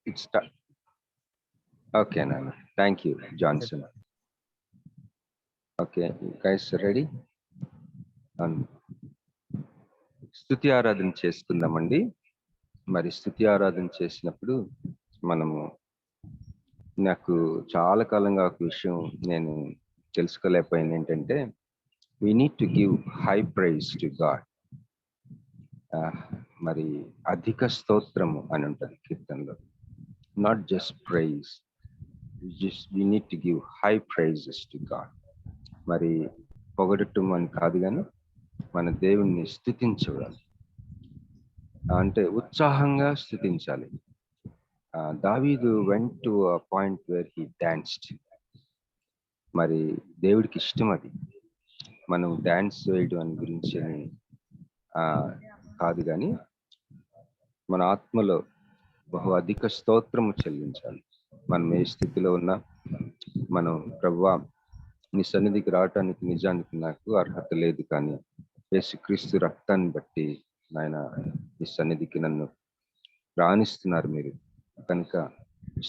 It's okay, Nana. Thank you, Johnson. Okay, you guys ready? స్తుతి ఆరాధన చేసుకుందామండి. మరి స్తుతి ఆరాధన చేసినప్పుడు నాకు చాలా కాలంగా ఒక విషయం నేను తెలుసుకోలేకపోయింది ఏంటంటే, we need to give high praise to God. మరి అధిక స్తోత్రము అని ఉంటుంది కీర్తనలో. Not just praise, we need to give high praises to God. మరి పొగడటం అని కాదు కానీ మన దేవుణ్ణి స్తుతించాలి, అంటే ఉత్సాహంగా స్తుతించాలి. దావీదు went to a point where he danced. మరి దేవుడికి ఇష్టం అది. మనం డాన్స్ వేయడం అని గురించి కాదు కానీ మన ఆత్మలో బహు అధిక స్తోత్రము చెల్లించాలి. మనం ఏ స్థితిలో ఉన్నా మనం, ప్రభువా నీ సన్నిధికి రావటానికి నిజానికి నాకు అర్హత లేదు, కానీ యేసుక్రీస్తు రక్తాన్ని బట్టి నాయన ఈ సన్నిధికి నన్ను రాణిస్తున్నారు మీరు, కనుక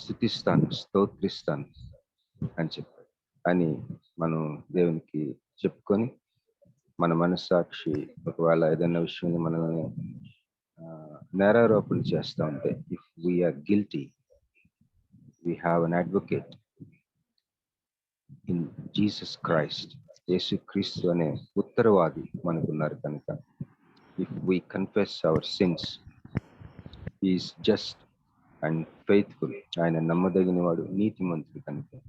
స్తుతిస్తాను, స్తోత్రిస్తాను అని చెప్పారు. అని మనం దేవునికి చెప్పుకొని మన మనస్సాక్షి ఒకవేళ ఏదైనా విషయంలో మనం నేరారోపణ చేస్తూ ఉంటే, if we are guilty, we have an advocate in Jesus Christ. యేసుక్రీస్తు అనే ఉత్తరవాది మనకున్నారు కనుక, if we confess our sins, he is just and faithful. ఆయన నమ్మదగిన వాడు, నీతిమంతుడు కనుక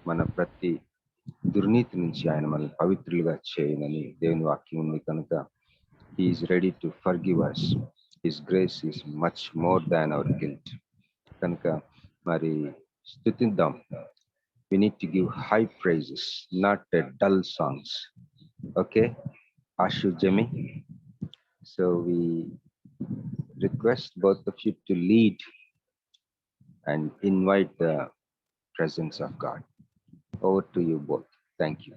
మన ప్రతి దుర్నీతి నుంచి ఆయన మనల్ని పవిత్రులుగా చేయనని దేవుని వాక్యం ఉంది కనుక, he is ready to forgive us. His grace is much more than our guilt. కనుక మరి స్తుతిద్దాం. We need to give high praises, not dull songs. Okay, Ashu, Jimmy. So we request both of you to lead and invite the presence of God. Over to you both. Thank you.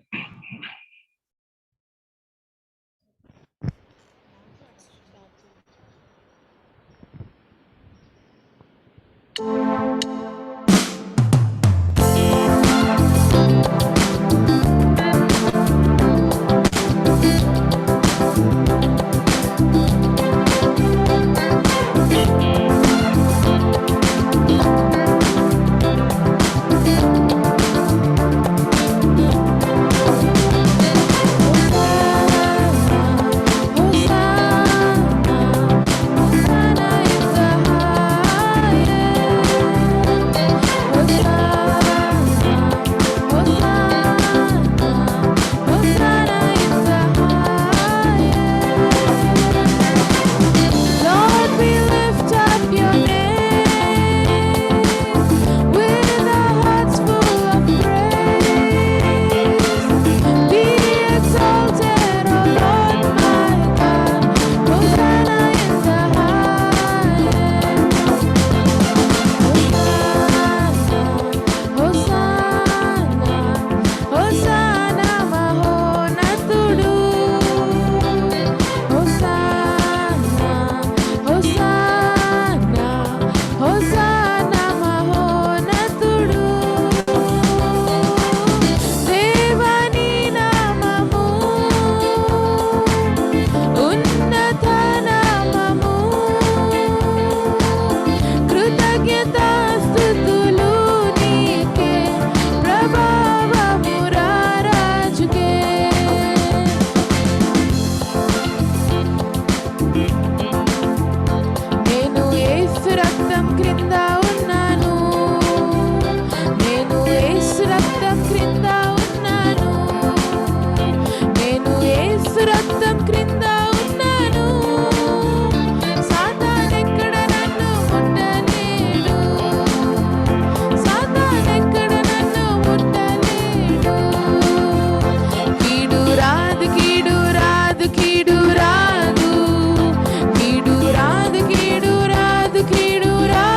కీడు రాదు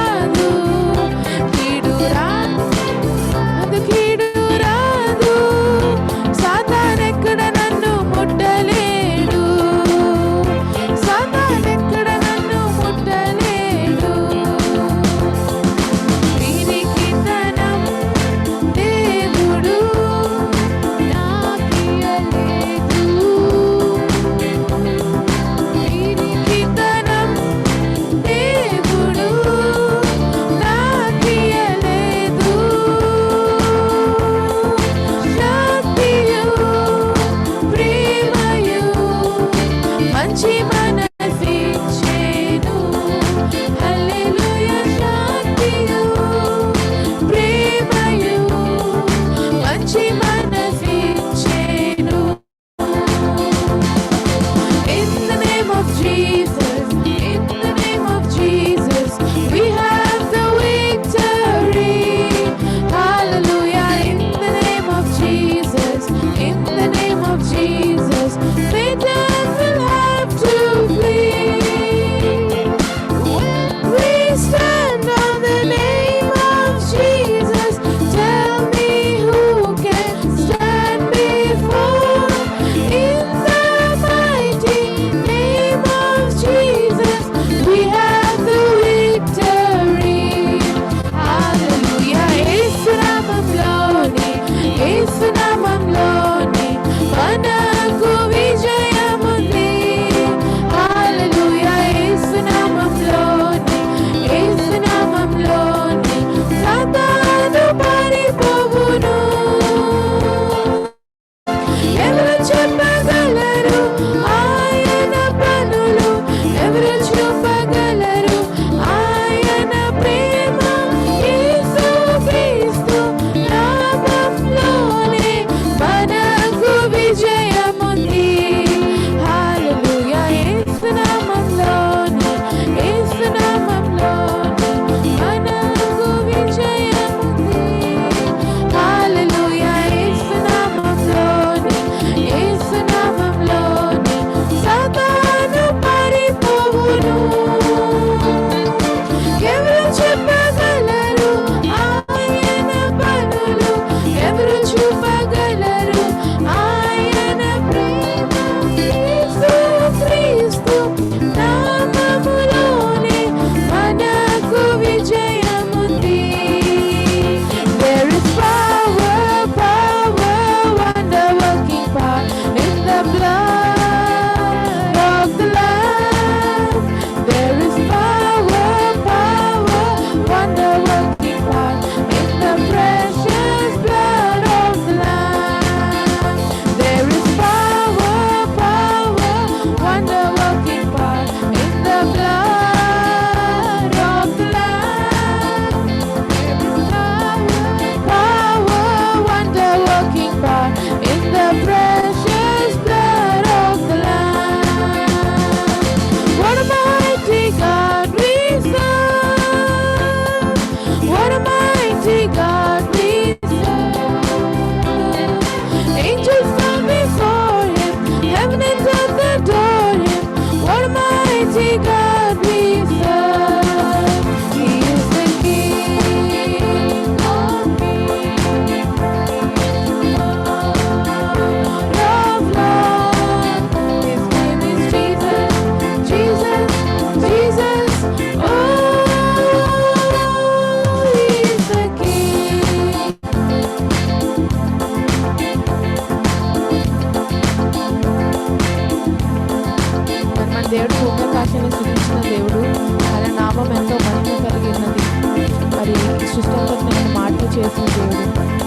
చేసిన దేవుడు.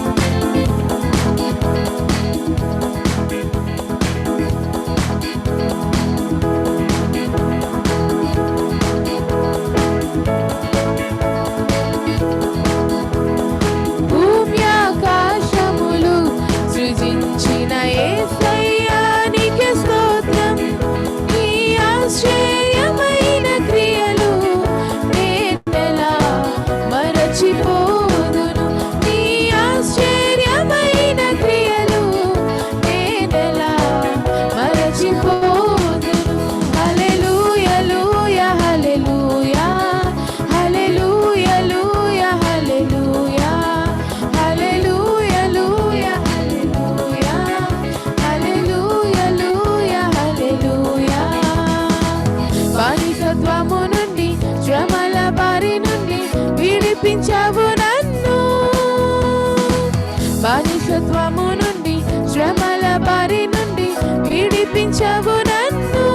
విడిపించావు నన్ను, బానిసత్వము నుండి శ్రమల బారి నుండి విడిపించావు నన్ను.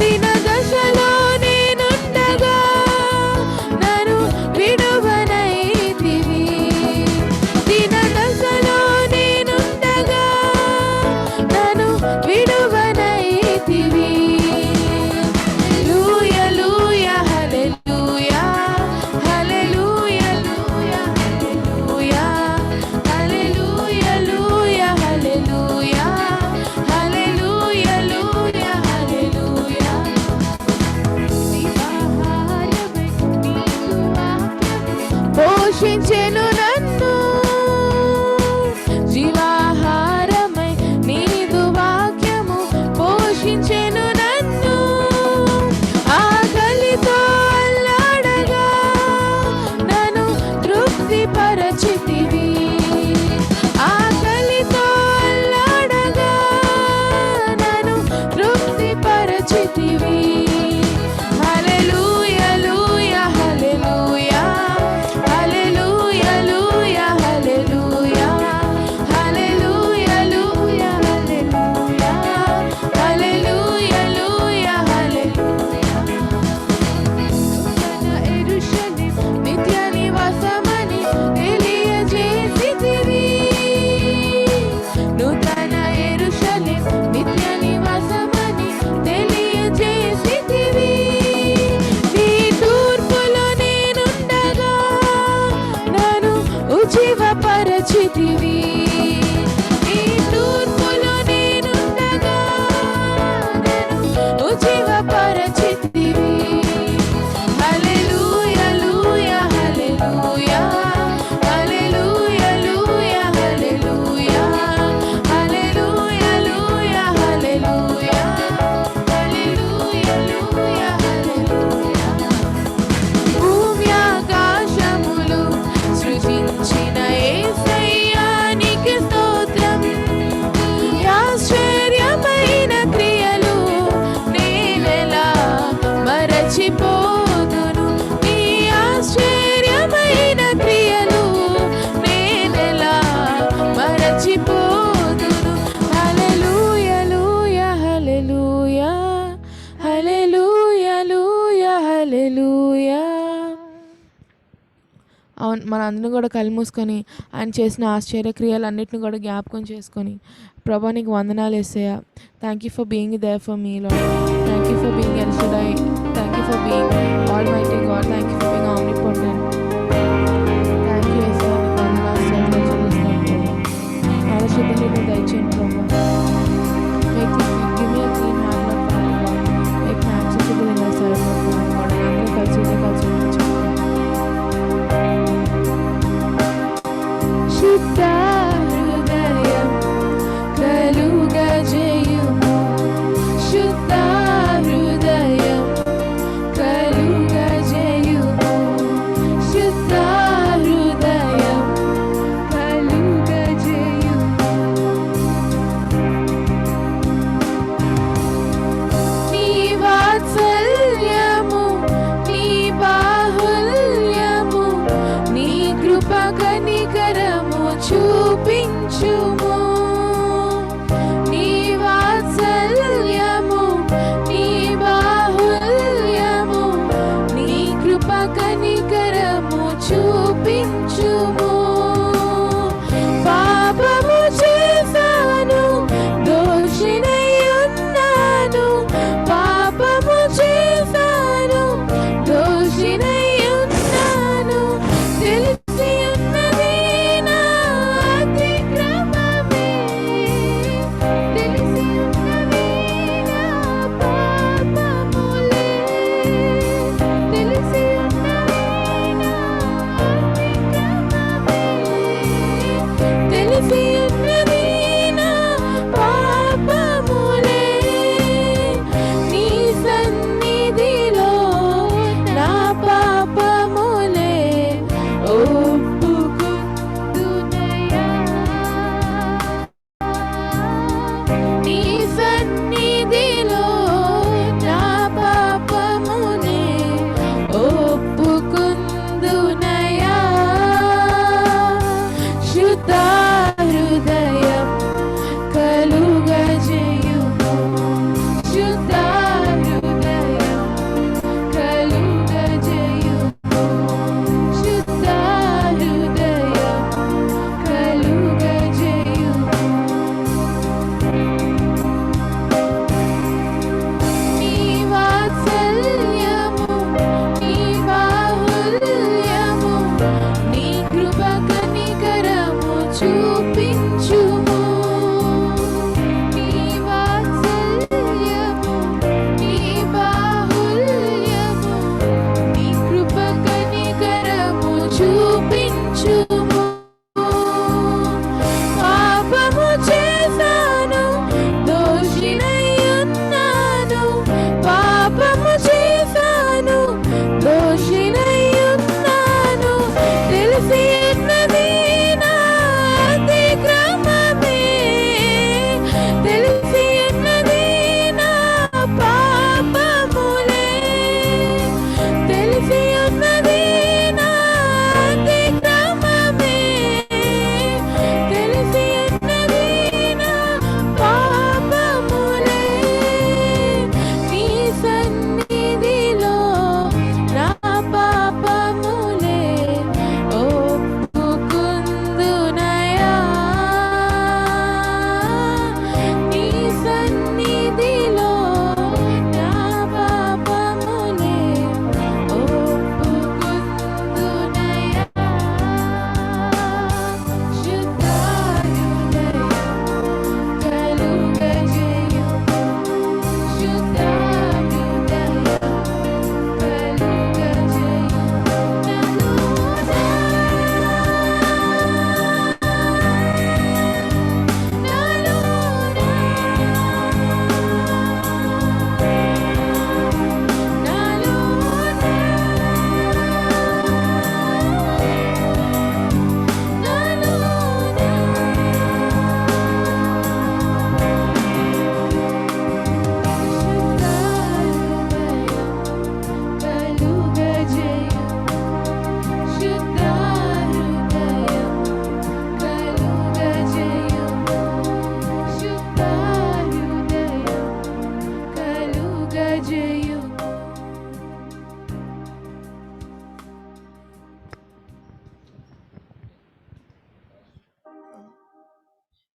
దిన దశలో నేనుండగా నన్ను విడువనైతివి, దిన దశలో నేనుండగా నన్ను విడువనైతివి. పోషించెను నన్ను జీవాహారమై నీదు వాక్యము పోషించెను నన్ను. ఆకలితో అల్లాడగా నన్ను తృప్తి పరచితివి, ఆకలితో అల్లాడగా నన్ను తృప్తి పరచితివి. జీవపరచితివి, నీ తూర్పులో నేనుండగా నన్ను జీవపరచితివి. హల్లెలూయా హల్లెలూయా హల్లెలూయా హల్లెలూయా హల్లెలూయా హల్లెలూయా హల్లెలూయా హల్లెలూయా హల్లెలూయా హల్లెలూయా. భూమి ఆకాశములు సృజించిన యేసయ్యానికి స్తోత్రం. ఆశ్చర్యమైన క్రియలు నేనెలా మరచిపోదును, నీ ఆశ్చర్యమైన క్రియలు నేనెలా మరచిపోదును. హల్లెలూయా హల్లెలూయా హల్లెలూయా హల్లెలూయా. అవును, మన అందరం కూడా కళ్ళు మూసుకొని ఆయన చేసిన ఆశ్చర్య క్రియలన్నింటిని కూడా జ్ఞాపకం చేసుకొని, ప్రభా నీకు వందనాలు Yesayya. Thank you for being there for me Lord. Thank you for being El Shaddai. Thank you for being almighty God. Thank you for being omnipotent. Thank you Yesayya, నీకు వందనాలు స్తోత్రాలు చెల్లిస్తాను ప్రభా. పరిశుద్ధ హృదయం దయచేయండి ప్రభా. Make me give me a clean heart, Lord Father God. Make me accessible in your sight, Lord Father God. అందరూ కలిసి ఉంచండి. శుద్ధ హృదయం కలుగజేయుము, శుద్ధ హృదయం కలుగజేయుము, శుద్ధ హృదయం కలుగజేయుము. నీ వాత్సల్యము, నీ బాహుల్యము, నీ కృప కనికరము చూపించుము. నీ వాత్సల్యము, నీ బాహుల్యము, నీ కృప కనికరము చూపించుము.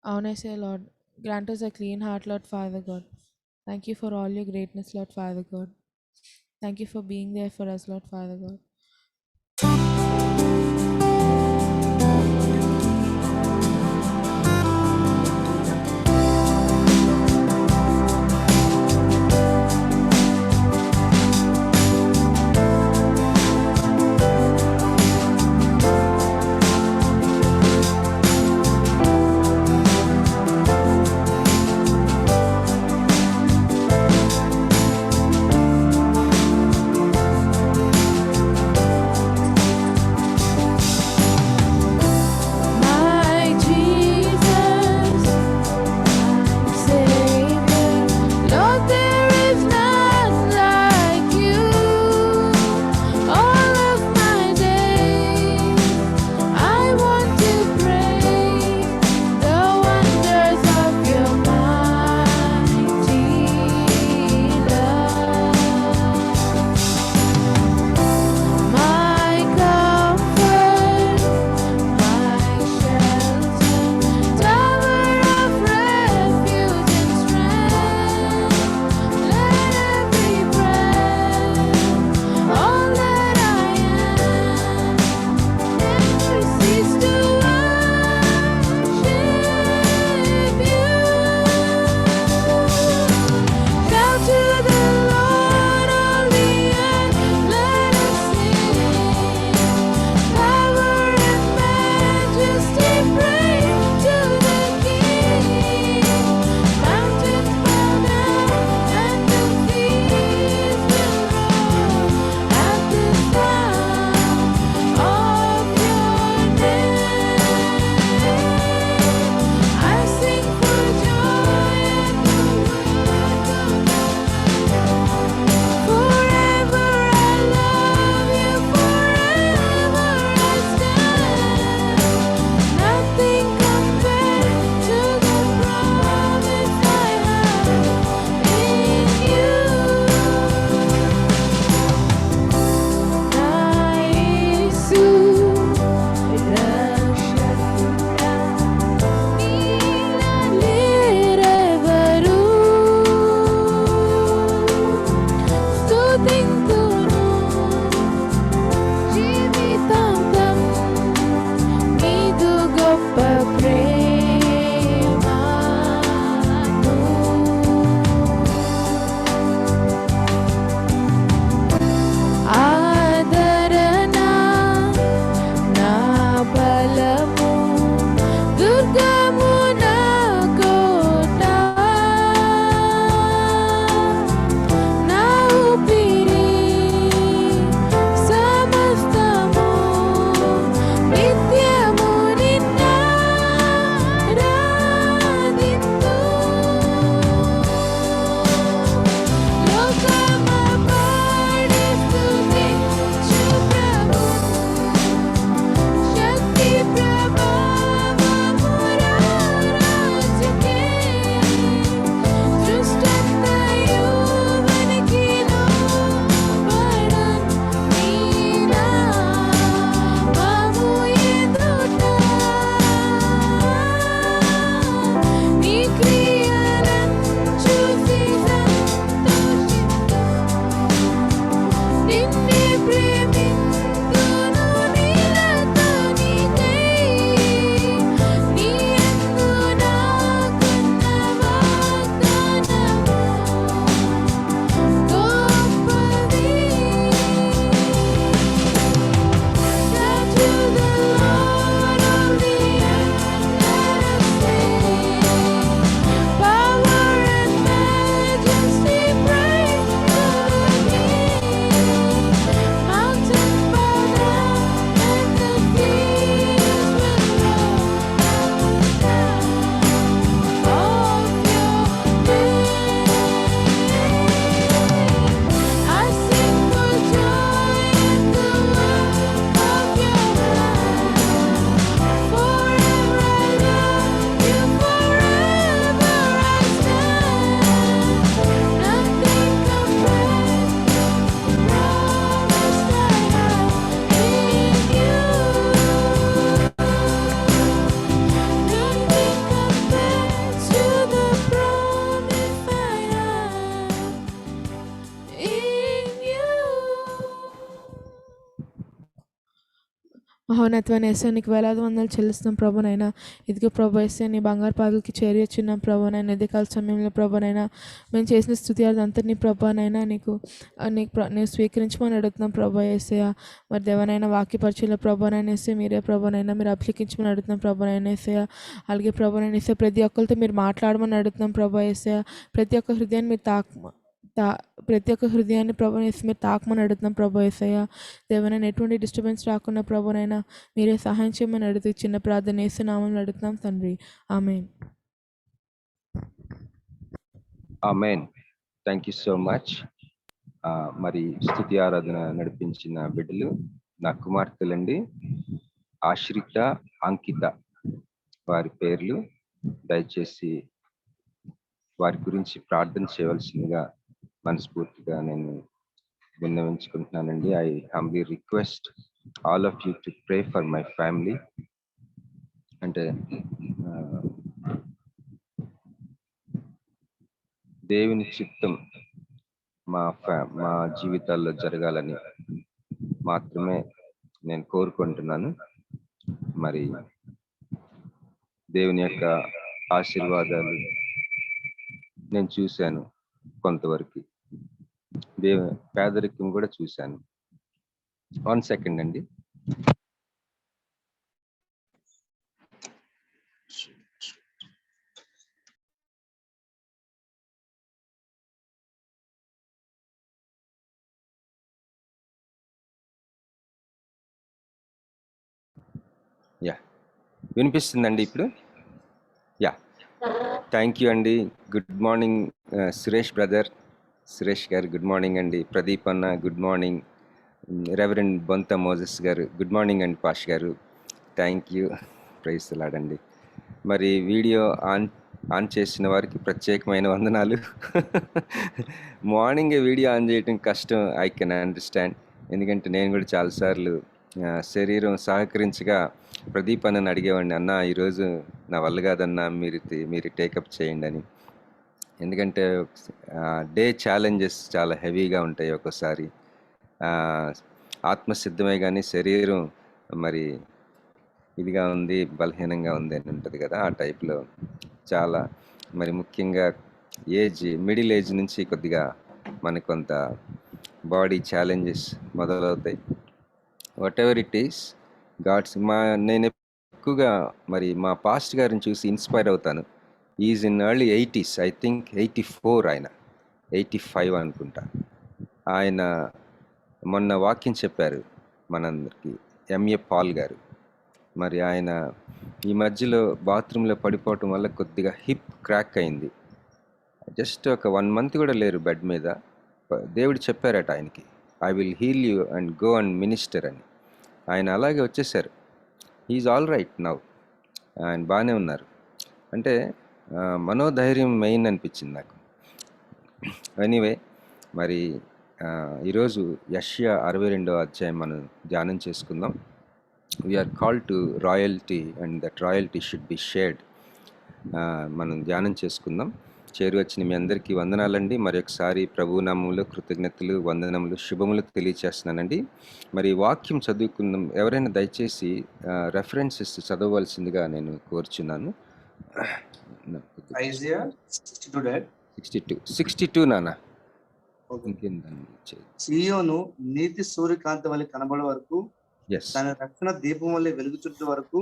Honestly, Lord, grant us a clean heart, Lord Father God. Thank you for all your greatness, Lord Father God. Thank you for being there for us, Lord Father God. మహోన్నతమైన యేసయ్య నీకు వేలాది వందలు చెల్లిస్తున్నాం ప్రభునైనా. ఇదిగో ప్రభు యేసయ్య నీ బంగారు పాదలకి చేరివచ్చున్నాం ప్రభునైనా. ఇది కాల సమయంలో ప్రభునైనా మేము చేసిన స్తుతియార్థంతటినీ ప్రభునైనా నీకు స్వీకరించమని అడుగుతున్నాం ప్రభు యేసయ్య. మరి దేవనైనా వాక్య పరిచయంలో ప్రభునైనా యేసయ్య మీరే ప్రభునైనా మీరు అభిషేకించమని అడుగుతున్నాం ప్రభునైనా యేసయ్య. అలాగే ప్రభునైనా యేసయ్య ప్రతి ఒక్కరితో మీరు మాట్లాడమని అడుగుతున్నాం ప్రభు యేసయ్య. ప్రతి ఒక్క హృదయాన్ని మీరు ప్రతి ఒక్క హృదయాన్ని ప్రభుని యేసు మీరు తాకమని అడుగుతున్నాం ప్రభు యేసయ్య. దేవనైనా ఎటువంటి డిస్టర్బెన్స్ రాకుండా ప్రభునైనా మీరే సహాయం చేయమని అడుగుతూ చిన్న ప్రార్థన యేసు నామములో అడుగుతున్నాం తండ్రి. Amen. Amen. Thank you so much. మరి స్తుతి ఆరాధన నడిపించిన బిడ్డలు నా కుమార్తెలండి ఆశ్రిత, అంకిత వారి పేర్లు. దయచేసి వారి గురించి ప్రార్థన చేయవలసిందిగా మనస్ఫూర్తిగా నేను విన్నవించుకుంటున్నానండి. I humbly request all of you to pray for my family. అంటే దేవుని చిత్తం మా జీవితాల్లో జరగాలని మాత్రమే నేను కోరుకుంటున్నాను. మరి దేవుని యొక్క ఆశీర్వాదాలు నేను చూశాను కొంతవరకు, పేదరికం కూడా చూశాను. 1 సెకండ్ అండి. వినిపిస్తుందండి ఇప్పుడు? థ్యాంక్ యూ అండి. Good morning Suresh brother, Suresh గారు గుడ్ మార్నింగ్ అండి. ప్రదీప్ అన్న గుడ్ మార్నింగ్. రెవరెండ్ బొంత మోజెస్ గారు గుడ్ మార్నింగ్ అండి. పాష్ గారు థ్యాంక్ యూ. ప్రైజ్ లాడండి. మరి వీడియో ఆన్ చేసిన వారికి ప్రత్యేకమైన వందనాలు. మార్నింగ్ వీడియో ఆన్ చేయడం కష్టం, ఐ కెన్ అండర్స్టాండ్. ఎందుకంటే నేను కూడా చాలాసార్లు శరీరం సహకరించగా ప్రదీప్ అన్నని అడిగేవాడిని, అన్న ఈరోజు నా వల్ల కాదన్నా మీరు టేకప్ చేయండి అని. ఎందుకంటే డే ఛాలెంజెస్ చాలా హెవీగా ఉంటాయి. ఒక్కోసారి ఆత్మసిద్ధమే కానీ శరీరం మరి ఇదిగా ఉంది, బలహీనంగా ఉంది అని ఉంటుంది కదా, ఆ టైప్లో చాలా మరి ముఖ్యంగా మిడిల్ ఏజ్ నుంచి కొద్దిగా మనకు కొంత బాడీ ఛాలెంజెస్ మొదలవుతాయి. వాట్ ఎవర్ ఇట్ ఈస్ నేను ఎక్కువగా మరి మా పాస్ట్ గారిని చూసి ఇన్స్పైర్ అవుతాను. Is in early 80s, I think 84, ఆయన 85 అనుకుంటా. ఆయన మొన్న వాక్యం చెప్పారు మనందరికీ, ఎంఏ పాల్ గారు. మరి ఆయన ఈ మధ్యలో బాత్రూంలో పడిపోవటం వల్ల కొద్దిగా హిప్ క్రాక్ అయింది. జస్ట్ ఒక 1 మంత్ కూడా లేరు బెడ్ మీద. దేవుడు చెప్పారట ఆయనకి, I will heal you and go and minister అని. ఆయన అలాగే వచ్చేసారు. ఈజ్ ఆల్ రైట్ నౌ, ఆయన బాగానే ఉన్నారు. అంటే మనోధైర్యం మెయిన్ అనిపించింది నాకు. ఎనీవే, మరి ఈరోజు యెషయా 62వ అధ్యాయం మనం ధ్యానం చేసుకుందాం. We are called to royalty and that royalty should be shared. మనం ధ్యానం చేసుకుందాం. చేరి వచ్చిన మీ అందరికీ వందనాలండి. మరొకసారి ప్రభు నామములో కృతజ్ఞతలు, వందనములు, శుభములు తెలియచేస్తున్నానండి. మరి వాక్యం చదువుకుందాం. ఎవరైనా దయచేసి రెఫరెన్సెస్ చదవవలసిందిగా నేను కోరుచున్నాను. 62 నాన్న. సీయోను నీతి సూర్యకాంతి వల్ల కనబడే వరకు, తన రక్షణ దీపం వల్ల వెలుగుచుట్టు వరకు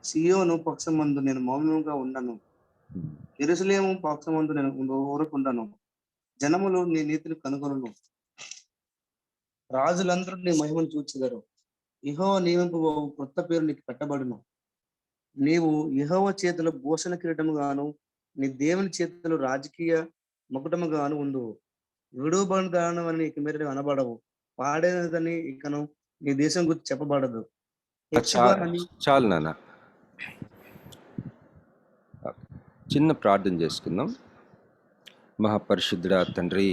సీయోను పక్షమందు నేను మౌనంగా ఉన్నాను, యెరూషలేము పక్షమందు నేను ఊరకుండాను. జనములు నీ నీతిని కనుగొనును, రాజులందరూ నీ మహిమను చూచెదరు. యెహోవా నియమింపు కొత్త పేరు నీకు పెట్టబడును. నీవు యెహోవా చేతిలో భూషణ కిరీటము గాను, నీ దేవుని చేతిలో రాజకీయ మకుటము గాను ఉండు. విడువబడిన దానమని ఇక మీరు అనబడవు, పాడేదని ఇకను నీ దేశం గురించి చెప్పబడదు. చాలు నాన్న. చిన్న ప్రార్థన చేసుకుందాం. మహాపరిశుద్ధుడా తండ్రి,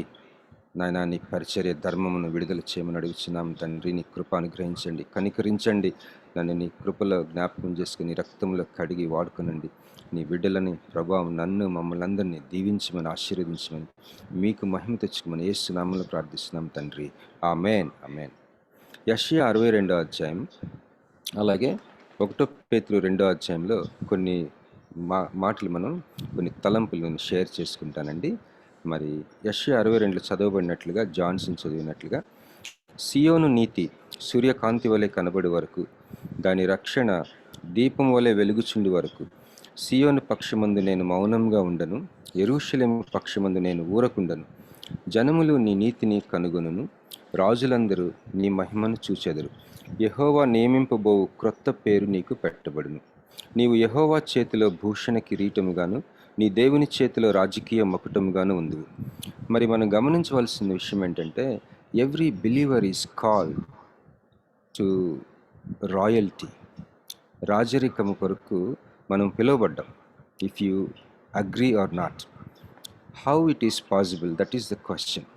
నాయన నీ పరిచర్య ధర్మమును విడుదల చేయమని అడుగుచున్నాం తండ్రి. నీ కృప అనుగ్రహించండి, కనికరించండి. నన్ను నీ కృపలో జ్ఞాపకం చేసుకుని రక్తంలో కడిగి వాడుకునండి. నీ బిడ్డలని ప్రభావం నన్ను మమ్మల్ని అందరినీ దీవించమని, ఆశీర్వదించమని, మీకు మహిమ తెచ్చుకోమని యేసు నామములో ప్రార్థిస్తున్నాం తండ్రి. ఆమేన్, ఆమేన్. యెషయా 62వ అధ్యాయం అలాగే 1 పేతురు 2 కొన్ని మాటలు కొన్ని తలంపులు నేను షేర్ చేసుకుంటానండి. మరి యెషయా 62 చదవబడినట్లుగా, జాన్సన్ చదివినట్లుగా, సియోను నీతి సూర్యకాంతి వలె కనబడి వరకు, దాని రక్షణ దీపం వలె వెలుగుచుండి వరకు, సియోను పక్షమందు నేను మౌనంగా ఉండను, యెరూషలేము పక్షమందు నేను ఊరకుండను. జనములు నీ నీతిని కనుగొనును, రాజులందరూ నీ మహిమను చూచెదరు. యెహోవా నియమింపబోవు క్రొత్త పేరు నీకు పెట్టబడును. నీవు యెహోవా చేతిలో భూషణ కిరీటముగాను, నీ దేవుని చేతిలో రాజకీయ మకుటముగాను ఉందువు. మరి మనం గమనించవలసిన విషయం ఏంటంటే, every believer is called to royalty. రాజరికము కొరకు మనం పిలువబడ్డాం. If you agree or not, how it is possible? That is the question.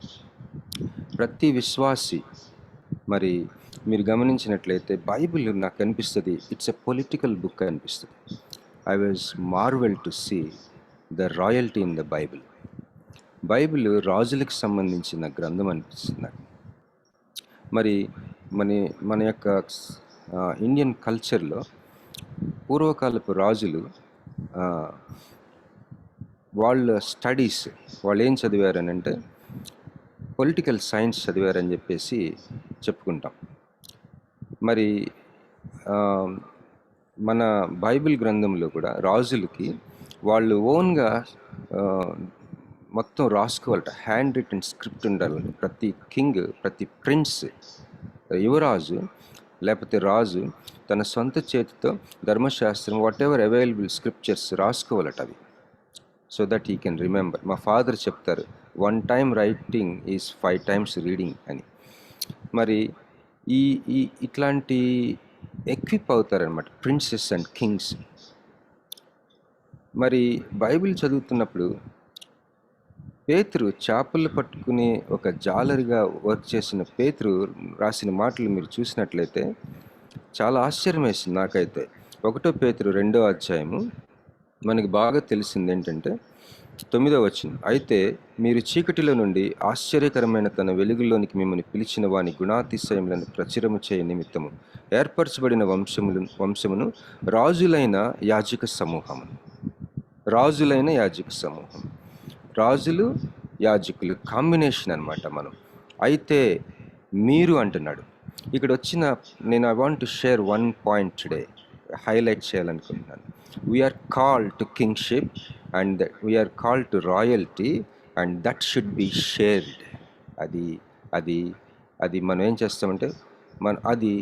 ప్రతి విశ్వాసి, మరి మీరు గమనించినట్లయితే బైబిల్ నాకు అనిపిస్తుంది, ఇట్స్ ఎ పొలిటికల్ బుక్ అనిపిస్తుంది. I was marvel to see the royalty in the Bible. Bible రాజులకు సంబంధించిన గ్రంథం అనిపిస్తుంది నాకు. మరి మన యొక్క ఇండియన్ కల్చర్లో పూర్వకాలపు రాజులు వాళ్ళ స్టడీస్, వాళ్ళు ఏం చదివారని అంటే పొలిటికల్ సైన్స్ చదివారని చెప్పేసి చెప్పుకుంటాం. మరి మన బైబిల్ గ్రంథంలో కూడా రాజులకి వాళ్ళు ఓన్గా మొత్తం రాసుకోవాలట, హ్యాండ్ రిటన్ స్క్రిప్ట్ ఉండాలని. ప్రతి కింగ్, ప్రతి ప్రిన్స్, యువరాజు లేకపోతే రాజు తన సొంత చేతితో ధర్మశాస్త్రం, వాట్ ఎవర్ అవైలబుల్ స్క్రిప్చర్స్ రాసుకోవాలట అవి, so that he can remember. మా ఫాదర్ చెప్తారు, 1 time writing is 5 times reading అని. మరి ఇట్లాంటి ఎక్విప్ అవుతారనమాట ప్రిన్సెస్ అండ్ కింగ్స్. మరి బైబిల్ చదువుతున్నప్పుడు పేతురు చేపలు పట్టుకుని ఒక జాలరిగా వర్క్ చేసిన పేతురు రాసిన మాటలు మీరు చూసినట్లయితే చాలా ఆశ్చర్యం వేసింది నాకైతే. 1 పేతురు 2 మనకి బాగా తెలిసింది ఏంటంటే 9 అయితే మీరు చీకటిలో నుండి ఆశ్చర్యకరమైన తన వెలుగులోనికి మిమ్మల్ని పిలిచిన వాని గుణాతిశయములను ప్రచురము చేయ నిమిత్తము ఏర్పరచబడిన వంశమును రాజులైన యాజక సమూహము. రాజులు యాజకులు కాంబినేషన్ అనమాట మనం. అయితే మీరు అంటున్నాడు ఇక్కడ వచ్చిన, నేను I want to share 1 point today, highlight చేయాలనుకుంటున్నాను. We are called to kingship and we are called to royalty, and that should be shared. అది మనం ఏం చేస్తామంటే అది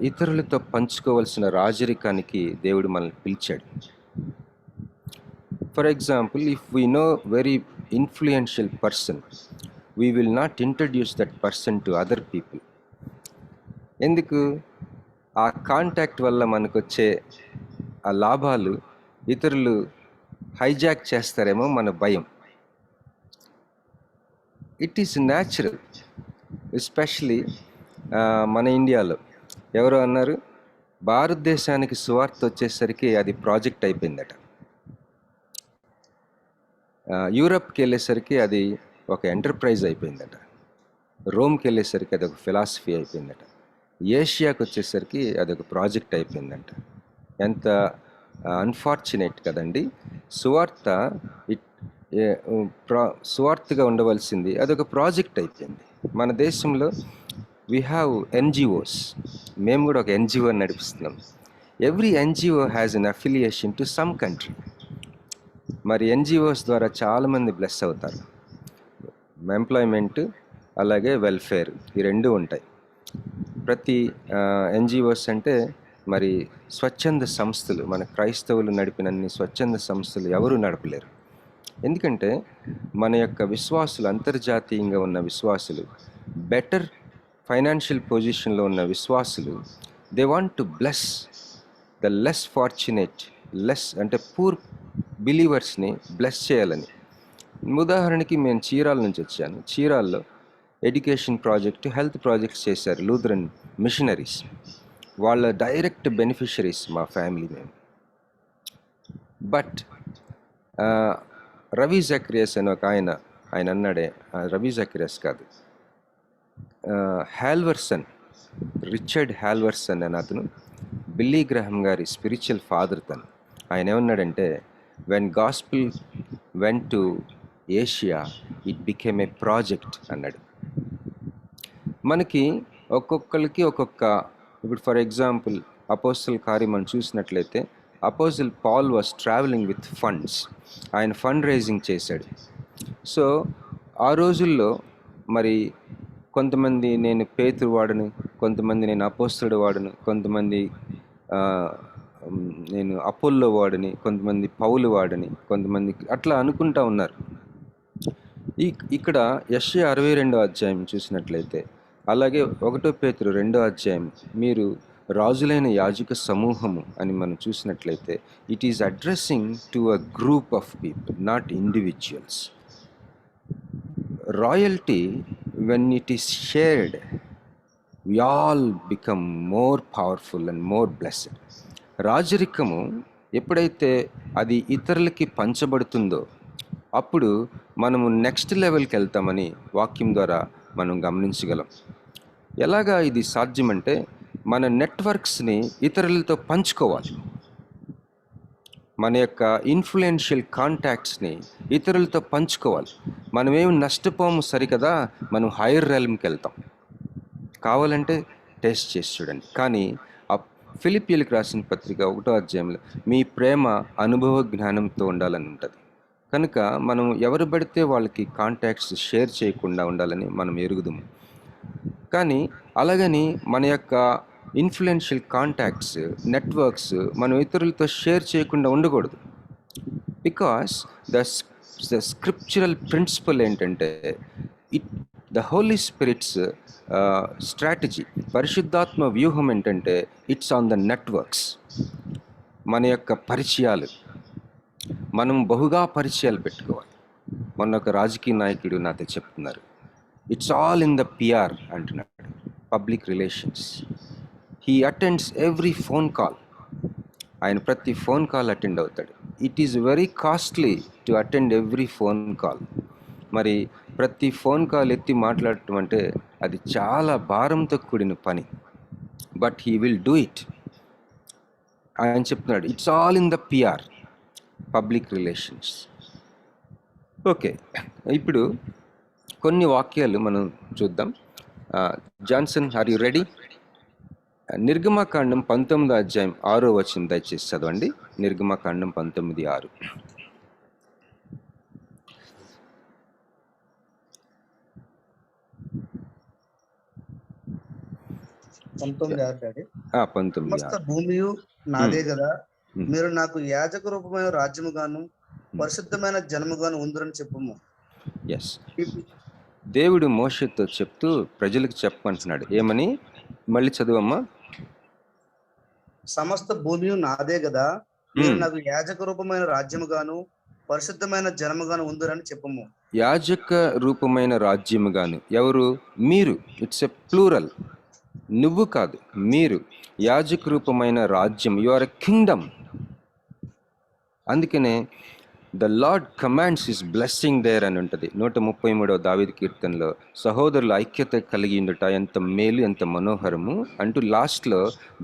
ఇతరులతో పంచుకోవాల్సిన రాజరికానికి దేవుడు మనల్ని పిలిచాడు. For example, if we know very influential person, we will not introduce that person to other people. ఎందుకు? ఆ కాంటాక్ట్ వల్ల మనకు వచ్చే ఆ లాభాలు ఇతరులు హైజాక్ చేస్తారేమో మన భయం. It is natural. ఎస్పెషలీ మన ఇండియాలో ఎవరో అన్నారు, భారతదేశానికి సువార్త వచ్చేసరికి అది ప్రాజెక్ట్ అయిపోయిందట, యూరప్కి వెళ్ళేసరికి అది ఒక ఎంటర్ప్రైజ్ అయిపోయిందట, రోమ్కి వెళ్ళేసరికి అది ఒక ఫిలాసఫీ అయిపోయిందట, ఏషియాకి వచ్చేసరికి అది ఒక ప్రాజెక్ట్ అయిపోయిందంట. ఎంత అన్ఫార్చునేట్ కదండి. సువార్తగా ఉండవలసింది అదొక ప్రాజెక్ట్ అయిపోయింది. మన దేశంలో వీ హ్యావ్ ఎన్జిఓస్. మేము కూడా ఒక ఎన్జిఓ నడిపిస్తున్నాం. Every NGO has an affiliation to some country. మరి ఎన్జిఓస్ ద్వారా చాలామంది బ్లెస్ అవుతారు. ఎంప్లాయ్మెంట్ అలాగే వెల్ఫేర్, ఈ 2 ఉంటాయి. ప్రతి ఎన్జిఓస్ అంటే మరి స్వచ్ఛంద సంస్థలు, మన క్రైస్తవులు నడిపినన్ని స్వచ్ఛంద సంస్థలు ఎవరు నడపలేరు. ఎందుకంటే మన యొక్క విశ్వాసులు, అంతర్జాతీయంగా ఉన్న విశ్వాసులు, బెటర్ ఫైనాన్షియల్ పొజిషన్లో ఉన్న విశ్వాసులు, they want to bless the less fortunate, less అంటే పూర్ బిలీవర్స్ని బ్లెస్ చేయాలని. ఉదాహరణకి మేము చీరాల నుంచి వచ్చాను. చీరాల్లో ఎడ్యుకేషన్ ప్రాజెక్టు, హెల్త్ ప్రాజెక్ట్స్ చేశారు లూథరన్ మిషనరీస్. వాళ్ళ డైరెక్ట్ బెనిఫిషరీస్ మా ఫ్యామిలీ మేము. బట్ రవి జక్రియస్ అని ఒక ఆయన అన్నాడే, రవి జక్రియస్ కాదు, హాల్వర్సన్ రిచర్డ్ హాల్వర్సన్ అనే అతను బిల్లీ గ్రహం గారి స్పిరిచువల్ ఫాదర్ తను. ఆయన ఏమన్నాడంటే, when gospel went to Asia it became a project అన్నాడు. మనకి ఒక్కొక్కరికి ఒక్కొక్క, ఇప్పుడు ఫర్ ఎగ్జాంపుల్ అపోస్తల కార్యం మనం చూసినట్లయితే apostle Paul was travelling with funds. ఆయన ఫండ్ రైజింగ్ చేశాడు. సో ఆ రోజుల్లో మరి కొంతమంది నేను పేతురు వాడను, కొంతమంది నేను అపోస్తలుడు వాడను, కొంతమంది నేను అపోల్లో వాడని, కొంతమంది పౌలు వాడని, కొంతమంది అట్లా అనుకుంటా ఉన్నారు. ఇక్కడ యెషయా 62వ అధ్యాయం చూసినట్లయితే, అలాగే 1 పేతురు 2వ అధ్యాయం, మీరు రాజులైన యాజక సమూహము అని మనం చూసినట్లయితే it is addressing to a group of people, not individuals. Royalty when it is shared we all become more powerful and more blessed. రాజరికము ఎప్పుడైతే అది ఇతరులకి పంచబడుతుందో అప్పుడు మనము నెక్స్ట్ లెవెల్కి వెళ్తామని వాక్యం ద్వారా మనం గమనించగలం. ఎలాగా ఇది సాధ్యమంటే, మన నెట్వర్క్స్ని ఇతరులతో పంచుకోవాలి. మన యొక్క ఇన్ఫ్లుయెన్షియల్ కాంటాక్ట్స్ని ఇతరులతో పంచుకోవాలి. మనమేమి నష్టపోము సరికదా, మనం హైయర్ రెల్మ్కి వెళ్తాం. కావాలంటే టెస్ట్ చేసి చూడండి. కానీ ఆ ఫిలిప్పీయులకు రాసిన పత్రిక 1వ అధ్యాయంలో మీ ప్రేమ అనుభవ జ్ఞానంతో ఉండాలని ఉంటుంది. కనుక మనం ఎవరు పడితే వాళ్ళకి కాంటాక్ట్స్ షేర్ చేయకుండా ఉండాలని మనం ఎరుగుదాము. కానీ అలాగని మన యొక్క ఇన్ఫ్లుయెన్షియల్ కాంటాక్ట్స్, నెట్వర్క్స్ మనం ఇతరులతో షేర్ చేయకుండా ఉండకూడదు. బికాస్ ద స్క్రిప్చురల్ ప్రిన్సిపల్ ఏంటంటే, ద హోలీ స్పిరిట్స్ స్ట్రాటజీ, పరిశుద్ధాత్మ వ్యూహం ఏంటంటే ఇట్స్ ఆన్ ద నెట్వర్క్స్. మన యొక్క పరిచయాలు, మనం బహుగా పరిచయాలు పెట్టుకోవాలి. మొన్న ఒక రాజకీయ నాయకుడు నాతో చెప్తున్నారు, it's all in the PR అంటున్నాడు, public relations. He attends every phone call. ఆయన ప్రతి ఫోన్ కాల్ అటెండ్ అవుతాడు. It is very costly to attend every phone call. మరి ప్రతి ఫోన్ కాల్ ఎత్తి మాట్లాడటం అంటే అది చాలా భారంతో కూడిన పని. But he will do it. ఆయన చెప్తున్నాడు, it's all in the PR, public relations. Okay, ఇప్పుడు కొన్ని వాక్యాలు మనం చూద్దాం. Johnson, are you ready? నిర్గమకాండం 19వ అధ్యాయం 6వ వచనం దయచేసి చదవండి. నిర్గమకాండం 19:6. 19:6 సమస్త భూమియు నాదే కదా, మీరు నాకు యాజక రూపమైన రాజ్యముగాను పరిశుద్ధమైన జనముగాను ఉందురని చెప్పుము. ఎస్, దేవుడు మోషేతో చెప్తూ ప్రజలకు చెప్పమంటున్నాడు. ఏమని? మళ్ళీ చదువమ్మా. సమస్త భూమియు నాదే కదా, మీరు నాకు యాజక రూపమైన రాజ్యముగాను పరిశుద్ధమైన జనముగాను ఉందురని చెప్పుము. యాజక రూపమైన రాజ్యముగాను, ఎవరు? మీరు. It's a plural. నువ్వు కాదు, మీరు. యాజక రూపమైన రాజ్యం, యు ఆర్ ఎ కింగ్డమ్. అందుకనే the Lord commands his blessing there అని ఉంటుంది 133వ దావీదు కీర్తనలో. సహోదరుల ఐక్యత కలిగి ఉండుట ఎంత మేలు, ఎంత మనోహరము అంటూ లాస్ట్లో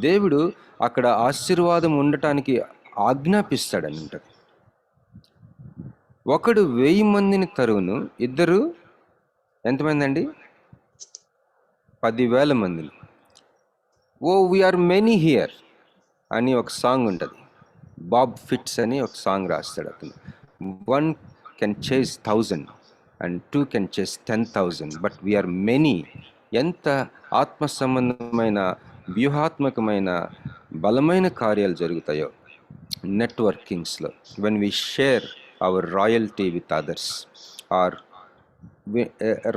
దేవుడు అక్కడ ఆశీర్వాదం ఉండటానికి ఆజ్ఞాపిస్తాడని ఉంటుంది. ఒకడు 1000 మందిని తరువును, ఇద్దరు ఎంతమంది అండి? 10,000 మందిని. ఓ వీఆర్ మెనీ హియర్ అని ఒక సాంగ్ ఉంటుంది. బాబ్ ఫిట్స్ అని ఒక సాంగ్ రాస్తాడు అతను. 1 can chase 1,000 and 2 can chase 10,000 but we are many. ఎంత ఆత్మ సంబంధమైన వ్యూహాత్మకమైన బలమైన కార్యాలు జరుగుతాయో నెట్వర్కింగ్స్లో, when we share our royalty with others, or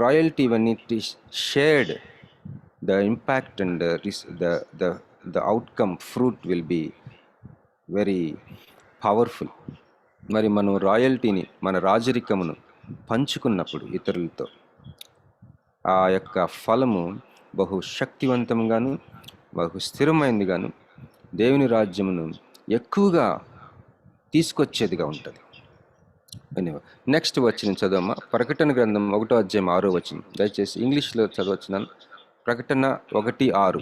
royalty when it is shared, the impact and the outcome fruit will be very powerful. మరి మనం రాయల్టీని, మన రాజరికమును పంచుకున్నప్పుడు ఇతరులతో ఆ యొక్క ఫలము బహు శక్తివంతంగాను బహు స్థిరమైనదిగాను దేవుని రాజ్యమును ఎక్కువగా తీసుకొచ్చేదిగా ఉంటుంది. నెక్స్ట్ వచ్చిన చదవమ్మా. ప్రకటన గ్రంథం 1వ అధ్యాయం 6వ వచనం దయచేసి ఇంగ్లీష్లో చదవచ్చున్నాను. ప్రకటన 1:6.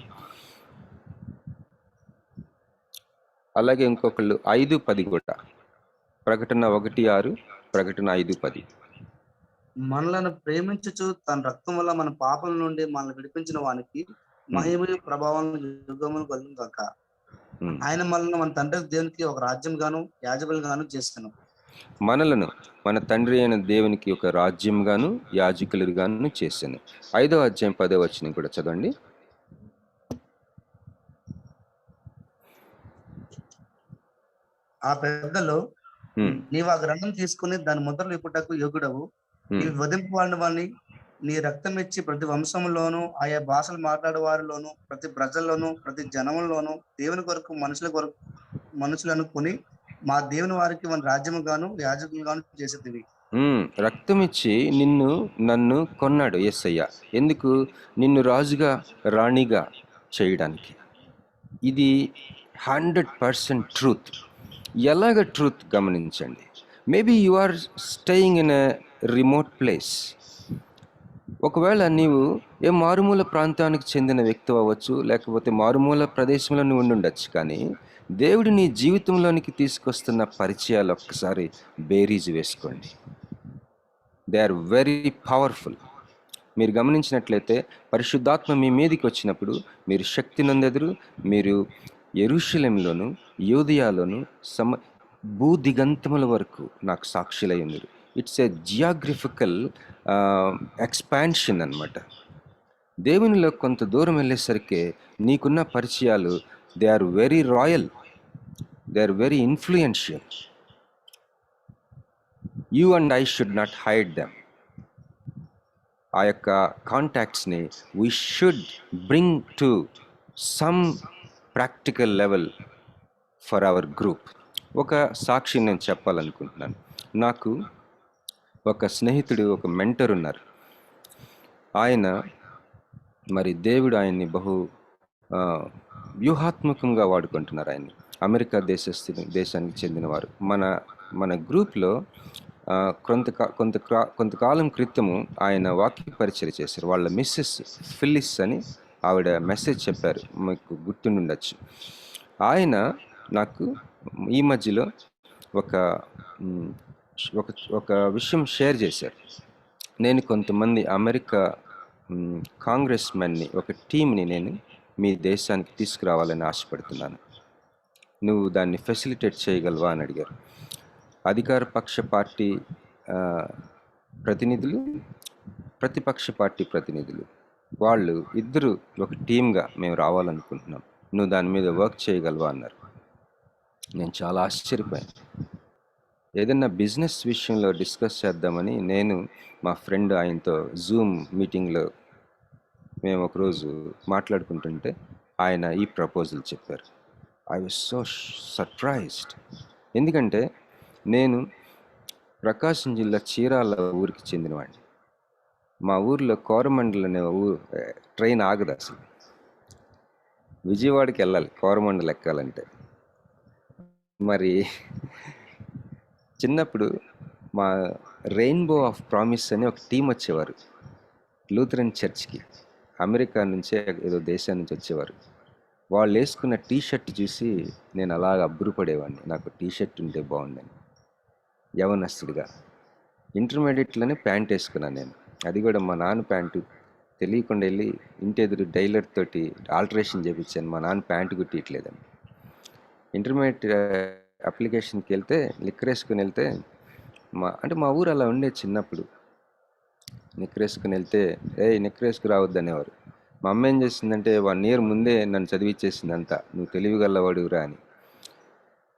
అలాగే ఇంకొకళ్ళు 5:10 కూడా. ప్రకటన 1:6, ప్రకటన 5:10. మనలను ప్రేమించుచు తన రక్తం వల్ల మన పాపల నుండి మనల్ని విడిపించిన వానికి మహిమయు ప్రభావం యుగములు కలుగును గాక. ఆయన మనల్ని మన తండ్రి దేవునికి ఒక రాజ్యం గాను యాజకులు గాను చేస్తాను. మనలను మన తండ్రి అయిన దేవునికి ఒక రాజ్యం గాను యాజకులుగాను చేశాను. 5వ అధ్యాయం 10వ వచనం కూడా చదవండి. ఆ పెద్దలో నీవు ఆ గ్రంథం తీసుకుని దాని ముద్రలు ఇప్పుటకు యోగుడవు, నీవు వధింపబడిన వాడిని, నీ రక్తం ఇచ్చి ప్రతి వంశంలోను ఆయా భాషలు మాట్లాడే వారిలోను ప్రతి ప్రజల్లోను ప్రతి జనంలోను దేవుని కొరకు మనుషులను కొని మా దేవుని వారికి మన రాజ్యము గాను యాజకులు గాను చేసేది. రక్తం ఇచ్చి నన్ను కొన్నాడు యేసయ్య. ఎందుకు? నిన్ను రాజుగా రాణిగా చేయడానికి. ఇది 100% ట్రూత్. ఎలాగ ట్రూత్ గమనించండి. Maybe you are staying in a remote place. ఒకవేళ నీవు మారుమూల ప్రాంతానికి చెందిన వ్యక్తి అవ్వచ్చు, లేకపోతే మారుమూల ప్రదేశంలో నువ్వు ఉండొచ్చు. కానీ దేవుడు నీ జీవితంలోనికి తీసుకొస్తున్న పరిచయాలు ఒక్కసారి బేరీజు వేసుకోండి. They are very powerful. మీరు గమనించినట్లయితే పరిశుద్ధాత్మ మీ మీదకి వచ్చినప్పుడు మీరు శక్తి నొందెదరు. మీరు యెరూషలేములోను యూదయలోను భూదిగంతముల వరకు నాకు సాక్షులై ఉన్నారు. ఇట్స్ ఏ జియోగ్రఫికల్ ఎక్స్పాన్షన్ అన్నమాట. దేవునిలో కొంత దూరం వెళ్ళేసరికి నీకున్న పరిచయాలు they are very royal, they are very influential. You and I should not hide them. ఆ యొక్క కాంటాక్ట్స్ని we should bring to some practical level for our group. ఒక సాక్షి నేను చెప్పాలనుకుంటున్నాను. నాకు ఒక స్నేహితుడు, ఒక మెంటర్ ఉన్నారు. ఆయన మరి దేవుడు ఆయన్ని బహు వ్యూహాత్మకంగా వాడుకుంటున్నారు. ఆయన్ని అమెరికా దేశానికి చెందినవారు. మన గ్రూప్లో కొంతకాలం క్రితము ఆయన వాక్య పరిచయం చేశారు. వాళ్ళ మిస్సెస్ ఫిల్లిస్ అని ఆవిడ మెసేజ్ చెప్పారు, మీకు గుర్తుండొచ్చు. ఆయన నాకు ఈ మధ్యలో ఒక విషయం షేర్ చేశారు. నేను కొంతమంది అమెరికా కాంగ్రెస్ మెన్ని, ఒక టీంని నేను మీ దేశానికి తీసుకురావాలని ఆశపడుతున్నాను. నువ్వు దాన్ని ఫెసిలిటేట్ చేయగలవా అని అడిగారు. అధికార పక్ష పార్టీ ప్రతినిధులు, ప్రతిపక్ష పార్టీ ప్రతినిధులు, వాళ్ళు ఇద్దరు ఒక టీమ్గా మేము రావాలనుకుంటున్నాం, నువ్వు దాని మీద వర్క్ చేయగలవా అన్నారు. నేను చాలా ఆశ్చర్యపోయాను. ఏదన్నా బిజినెస్ విషయంలో డిస్కస్ చేద్దామని నేను మా ఫ్రెండ్ ఆయనతో జూమ్ మీటింగ్లో మేము ఒకరోజు మాట్లాడుకుంటుంటే ఆయన ఈ ప్రపోజల్ చెప్పారు. I was so surprised. ఎందుకంటే నేను ప్రకాశం జిల్లా చీరాల ఊరికి చెందినవాడిని. మా ఊర్లో కోరమండల్ అనే ట్రైన్ ఆగదు అసలు. విజయవాడకి వెళ్ళాలి కోరమండల్ ఎక్కాలంటే. మరి చిన్నప్పుడు మా రెయిన్బో ఆఫ్ ప్రామిస్ అని ఒక టీం వచ్చేవారు లూథరన్ చర్చ్కి. అమెరికా నుంచే ఏదో దేశం నుంచి వచ్చేవారు. వాళ్ళు వేసుకున్న టీషర్ట్ చూసి నేను అలాగ అబ్బురుపడేవాడిని. నాకు టీషర్ట్ ఉంటే బాగుండని. యవనస్తుడిగా ఇంటర్మీడియట్లోనే ప్యాంట్ వేసుకున్నాను నేను. అది కూడా మా నాన్న ప్యాంటు తెలియకుండా వెళ్ళి ఇంటి ఎదురు టైలర్ తోటి ఆల్టరేషన్ చేయించాను. మా నాన్న ప్యాంటు కుట్టియట్లేదని. ఇంటర్మీడియట్ అప్లికేషన్కి వెళ్తే లిక్కర్ వేసుకుని వెళ్తే మా ఊరు అలా ఉండేది. చిన్నప్పుడు నిక్కర్ వేసుకుని వెళ్తే నిక్కర్ వేసుకు రావద్దు అనేవారు. మా అమ్మ ఏం చేసిందంటే 1 year ముందే నన్ను చదివించేసింది అంతా. నువ్వు తెలివిగలవాడురా అని.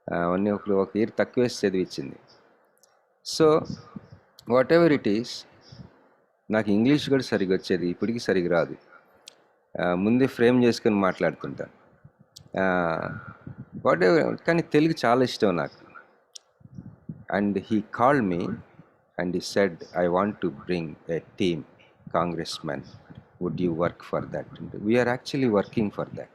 అవన్నీ ఒక ఇయర్ తక్కువ వేసి చదివించింది. So whatever it is, నాకు ఇంగ్లీష్ కూడా సరిగ్గా వచ్చేది, ఇప్పటికీ సరిగ్గా రాదు. ముందే ఫ్రేమ్ చేసుకొని మాట్లాడుతుంటాను. వాట్ ఎవర్, కానీ తెలుగు చాలా ఇష్టం నాకు. And he called me and he said, I want to bring a team, congressman, would you work for that? And we are actually working for that.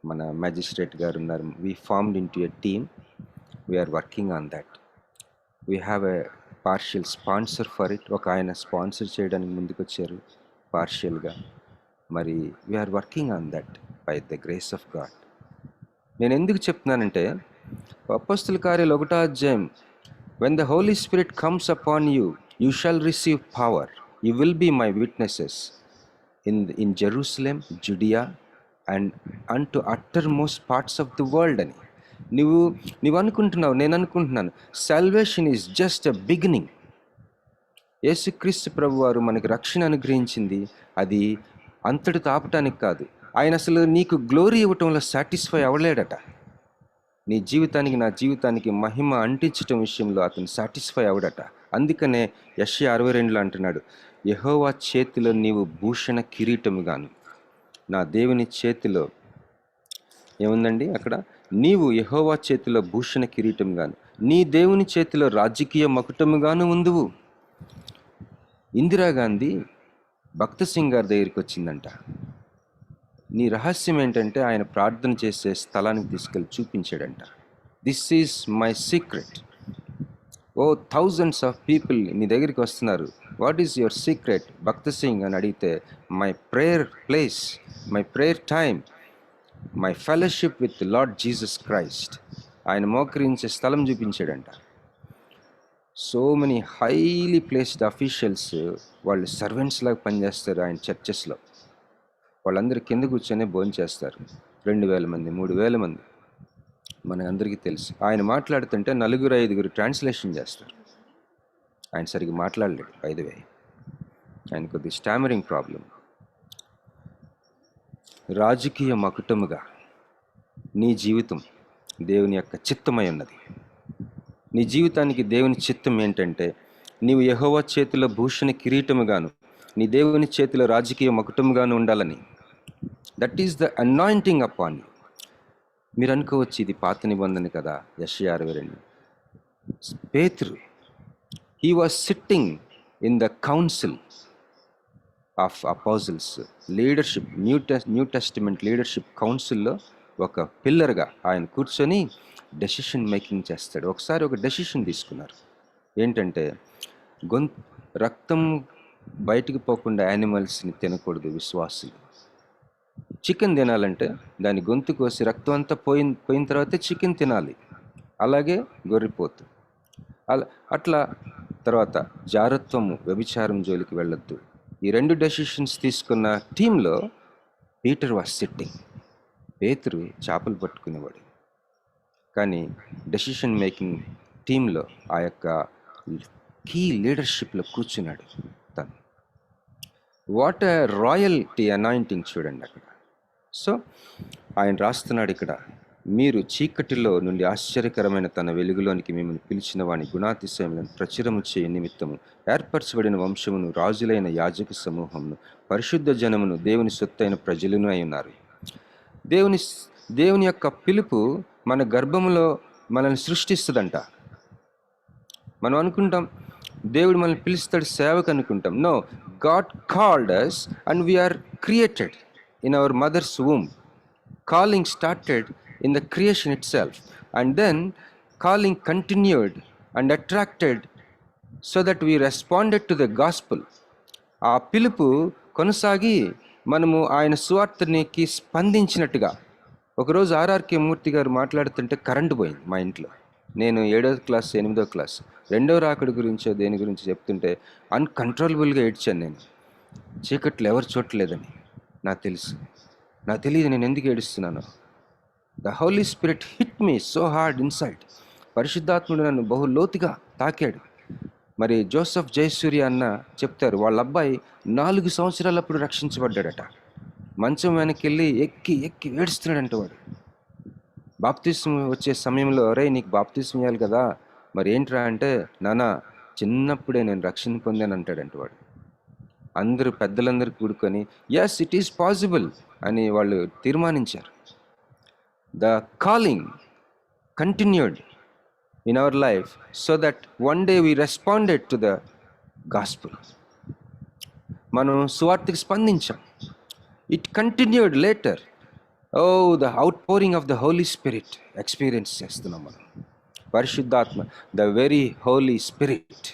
Mana magistrate garu unnaru, we formed into a team, we are working on that. We have a partial sponsor for it. Oka ayana sponsor cheyadaniki munduku vacharu. పార్షియల్గా. మరి we are working on that by the grace of God. నేను ఎందుకు చెప్తున్నానంటే అపోస్తల కార్యాలు 1వ అధ్యాయం, when the Holy Spirit comes upon you, you shall receive power, you will be my witnesses in Jerusalem, Judea and unto uttermost parts of the world అని. నువ్వు అనుకుంటున్నావు, నేను అనుకుంటున్నాను, salvation is just a beginning. యేసుక్రీస్తు ప్రభు వారు మనకి రక్షణ అనుగ్రహించింది అది అంతటితో ఆపటానికి కాదు. ఆయన అసలు నీకు గ్లోరీ ఇవ్వటంలో సాటిస్ఫై అవ్వలేడట. నీ జీవితానికి నా జీవితానికి మహిమ అంటించటం విషయంలో అతను సాటిస్ఫై అవ్వడట. అందుకనే యెషయా 62లో అంటున్నాడు, యెహోవా చేతిలో నీవు భూషణ కిరీటముగాను. నా దేవుని చేతిలో ఏముందండి అక్కడ? నీవు యెహోవా చేతిలో భూషణ కిరీటముగాను, నీ దేవుని చేతిలో రాజకీయ మకుటముగాను ఉందువు. ఇందిరాగాంధీ భక్త సింగ్ గారి దగ్గరికి వచ్చిందంట. నీ రహస్యం ఏంటంటే ఆయన ప్రార్థన చేసే స్థలానికి తీసుకెళ్ళి చూపించాడంట. This is my secret. Oh thousands of people నీ దగ్గరికి వస్తున్నారు, what is your secret Bakht Singh అని అడిగితే, my prayer place, my prayer time, my fellowship with Lord Jesus Christ. ఆయన మోకరించే స్థలం చూపించాడంట. So many highly placed officials వాళ్ళు సర్వెంట్స్ లాగా పనిచేస్తారు ఆయన చర్చెస్లో. వాళ్ళందరూ కింద కూర్చొని భోజనం చేస్తారు. 2000 మంది, 3000 మంది, మనందరికీ తెలుసు. ఆయన మాట్లాడుతుంటే 4-5 ట్రాన్స్లేషన్ చేస్తారు. ఆయన సరిగ్గా మాట్లాడలేడు, 5,000. ఆయన కొద్ది స్టామరింగ్ ప్రాబ్లం. రాజకీయ మకుటముగా నీ జీవితం దేవుని యొక్క చిత్తమై ఉన్నది. నీ జీవితానికి దేవుని చిత్తం ఏంటంటే నీవు యెహోవా చేతిలో భూషణ కిరీటముగాను, నీ దేవుని చేతిలో రాజకీయ మకుటముగాను ఉండాలని. That is the anointing upon you. మీరు అనుకోవచ్చు ఇది పాత నిబంధన కదా, యెషయా 62. పేతురు, he was sitting in the council of apostles, leadership, new testament leadership కౌన్సిల్లో ఒక పిల్లర్గా ఆయన కూర్చొని డెసిషన్ మేకింగ్ చేస్తాడు. ఒకసారి ఒక డెసిషన్ తీసుకున్నారు. ఏంటంటే రక్తం బయటికి పోకుండా యానిమల్స్ని తినకూడదు విశ్వాసులు. చికెన్ తినాలంటే దాని గొంతు కోసి రక్తం అంతా పోయిన తర్వాతే చికెన్ తినాలి. అలాగే గొర్రెపోతు అట్లా. తర్వాత జారత్వము, వ్యభిచారం జోలికి వెళ్ళొద్దు. ఈ 2 డెసిషన్స్ తీసుకున్న టీంలో పీటర్ వాజ్ సిట్టింగ్. పేతురు చేపలు పట్టుకునేవాడు, కానీ డెసిషన్ మేకింగ్ టీంలో ఆ యొక్క కీ లీడర్షిప్లో కూర్చున్నాడు తను. వాట్ ఎ రాయల్టీ అనాయింటింగ్ చూడండి అక్కడ. సో ఆయన రాస్తున్నాడు ఇక్కడ, మీరు చీకటిలో నుండి ఆశ్చర్యకరమైన తన వెలుగులోనికి మిమ్మల్ని పిలిచిన వాని గుణాతిశయములను ప్రచురము చేయ నిమిత్తము ఏర్పరచబడిన వంశమును, రాజులైన యాజక సమూహమును, పరిశుద్ధ జనమును, దేవుని సొత్తైన ప్రజలను అయి ఉన్నారు. దేవుని యొక్క పిలుపు మన గర్భములో మనల్ని సృష్టిస్తుందంట. మనం అనుకుంటాం దేవుడు మనల్ని పిలుస్తాడు సేవకు అనుకుంటాం. No, God called us and we are created in our mother's womb. Calling started in the creation itself, and then calling continued and attracted so that we responded to the gospel. ఆ పిలుపు కొనసాగి మనము ఆయన సువార్తనికి స్పందించినట్టుగా. ఒకరోజు RRK మూర్తి గారు మాట్లాడుతుంటే current పోయింది మా ఇంట్లో. నేను 7వ క్లాస్ 8వ క్లాస్ 2వ రాకడి గురించో దేని గురించి చెప్తుంటే అన్కంట్రోలబుల్గా ఏడ్చాను. నేను చీకట్లో ఎవరు చూడలేదని నాకు తెలుసు. నాకు తెలియదు నేను ఎందుకు ఏడుస్తున్నాను. The Holy Spirit hit me so hard inside. పరిశుద్ధాత్ముడు నన్ను బహు లోతుగా తాకాడు. మరి జోసెఫ్ జయసూర్య అన్న చెప్తారు, వాళ్ళ అబ్బాయి 4 సంవత్సరాలప్పుడు రక్షించబడ్డాడట. మంచం వెనకెళ్ళి ఎక్కి ఏడుస్తున్నాడంట వాడు. బాప్తిస్మ వచ్చే సమయంలో, రే నీకు బాప్తిస్మ ఇవ్వాలి కదా, మరి ఏంట్రా అంటే, నానా చిన్నప్పుడే నేను రక్షణ పొందాను అంటాడంట వాడు. అందరూ పెద్దలందరూ కూడుకొని ఎస్ ఇట్ ఈస్ పాసిబుల్ అని వాళ్ళు తీర్మానించారు. The calling continued in our life so that one day we responded to the gospel. మనం సువార్తకి స్పందించాం. It continued later. The outpouring of the Holy Spirit experience చేస్తున్నాం మనం. పరిశుద్ధాత్మ, ద వెరీ హోలీ స్పిరిట్,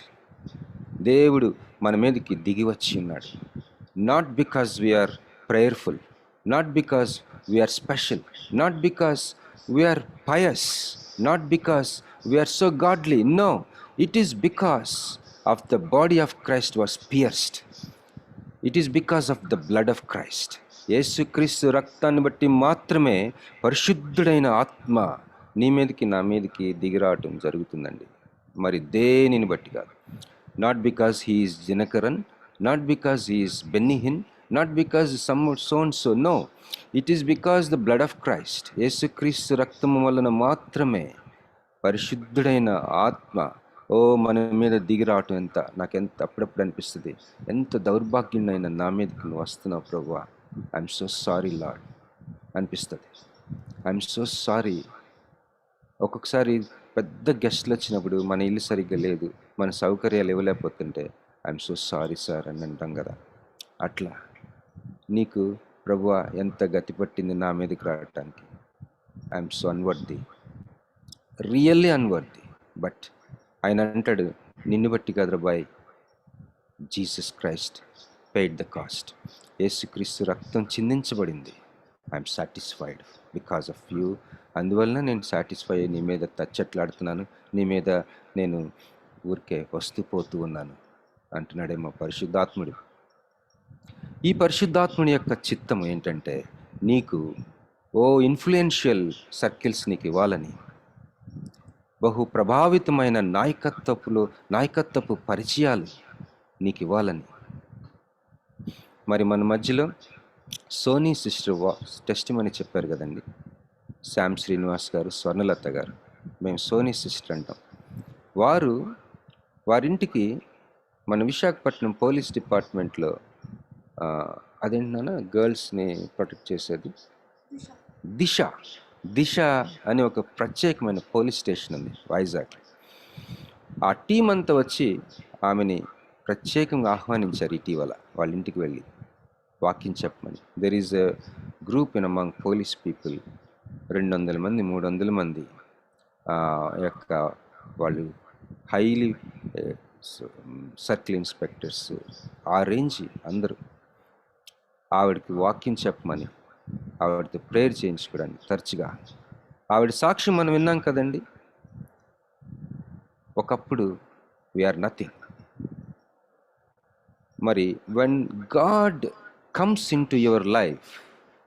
దేవుడు మన మీదకి దిగి వచ్చి ఉన్నాడు. not because we are prayerful, not because we are special, not because we are pious, not because we are so godly. No, it is because of the body of Christ was pierced. It is because of the blood of Christ. యేసుక్రీస్తు రక్తాన్ని బట్టి మాత్రమే పరిశుద్ధుడైన ఆత్మ నీ మీదకి నా మీదకి దిగిరావటం జరుగుతుందండి. మరి దేనిని బట్టి కాదు. Not because he is Dinakaran, not because he is Benny Hinn, not because some so no, it is because the blood of Christ. యేసుక్రీస్తు రక్తము వలన మాత్రమే పరిశుద్ధుడైన ఆత్మ మన మీద దిగి రావటం నాకెంత అప్పుడప్పుడు అనిపిస్తుంది, ఎంత దౌర్భాగ్యునైనా నా మీదకి నువ్వు వస్తున్నావు ప్రభువా, ఐఎమ్ సో సారీ లార్డ్ అనిపిస్తుంది. I'm so sorry. ఒక్కొక్కసారి పెద్ద గెస్ట్లు వచ్చినప్పుడు మన ఇల్లు సరిగ్గా లేదు, మన సౌకర్యాలు ఇవ్వలేకపోతుంటే ఐఎమ్ సో సారీ సార్ అని అంటాం కదా. అట్లా నీకు ప్రభువా ఎంత గతి పట్టింది నా మీదకి రావటానికి. I'm so unworthy, really unworthy. But ఆయన అంటాడు, నిన్ను బట్టి కాదురా boy, Jesus Christ paid the cost. యేసుక్రీస్తు రక్తం చిందించబడింది. I'm satisfied because of you. అందువలన నేను సాటిస్ఫై అయ్యి నీ మీద తచ్చట్లాడుతున్నాను, నీ మీద నేను ఊరికే వస్తూ పోతూ ఉన్నాను అంటున్నాడేమో పరిశుద్ధాత్ముడు. ఈ పరిశుద్ధాత్ముడి యొక్క చిత్తం ఏంటంటే నీకు ఇన్ఫ్లుయెన్షియల్ సర్కిల్స్ నీకు ఇవ్వాలని, బహు ప్రభావితమైన నాయకత్వపు పరిచయాలు నీకు ఇవ్వాలని. మరి మన మధ్యలో సోనీ సిస్టర్ టెస్టిమనీ చెప్పారు కదండి, శ్యామ్ శ్రీనివాస్ గారు, స్వర్ణలత గారు. మేము సోనీ సిస్టర్ అంటాం. వారింటికి మన విశాఖపట్నం పోలీస్ డిపార్ట్మెంట్లో అదేంటన్నా గర్ల్స్ని ప్రొటెక్ట్ చేసేది దిశ అని ఒక ప్రత్యేకమైన పోలీస్ స్టేషన్ ఉంది వైజాగ్. ఆ టీం అంతా వచ్చి ఆమెని ప్రత్యేకంగా ఆహ్వానించారు ఇటీవల వాళ్ళ ఇంటికి వెళ్ళి వాక్యం చెప్పమని. There is a group in among police people, 200 మంది 300 మంది యొక్క వాళ్ళు హైలీ సర్కిల్ ఇన్స్పెక్టర్స్, ఆ రేంజ్ అందరూ ఆవిడకి వాక్యం చెప్పమని, ఆవిడతో ప్రేయర్ చేయించుకోవడానికి తరచుగా. ఆవిడ సాక్ష్యం మనం విన్నాం కదండి. ఒకప్పుడు వీఆర్ నథింగ్. మరి when God comes into your life,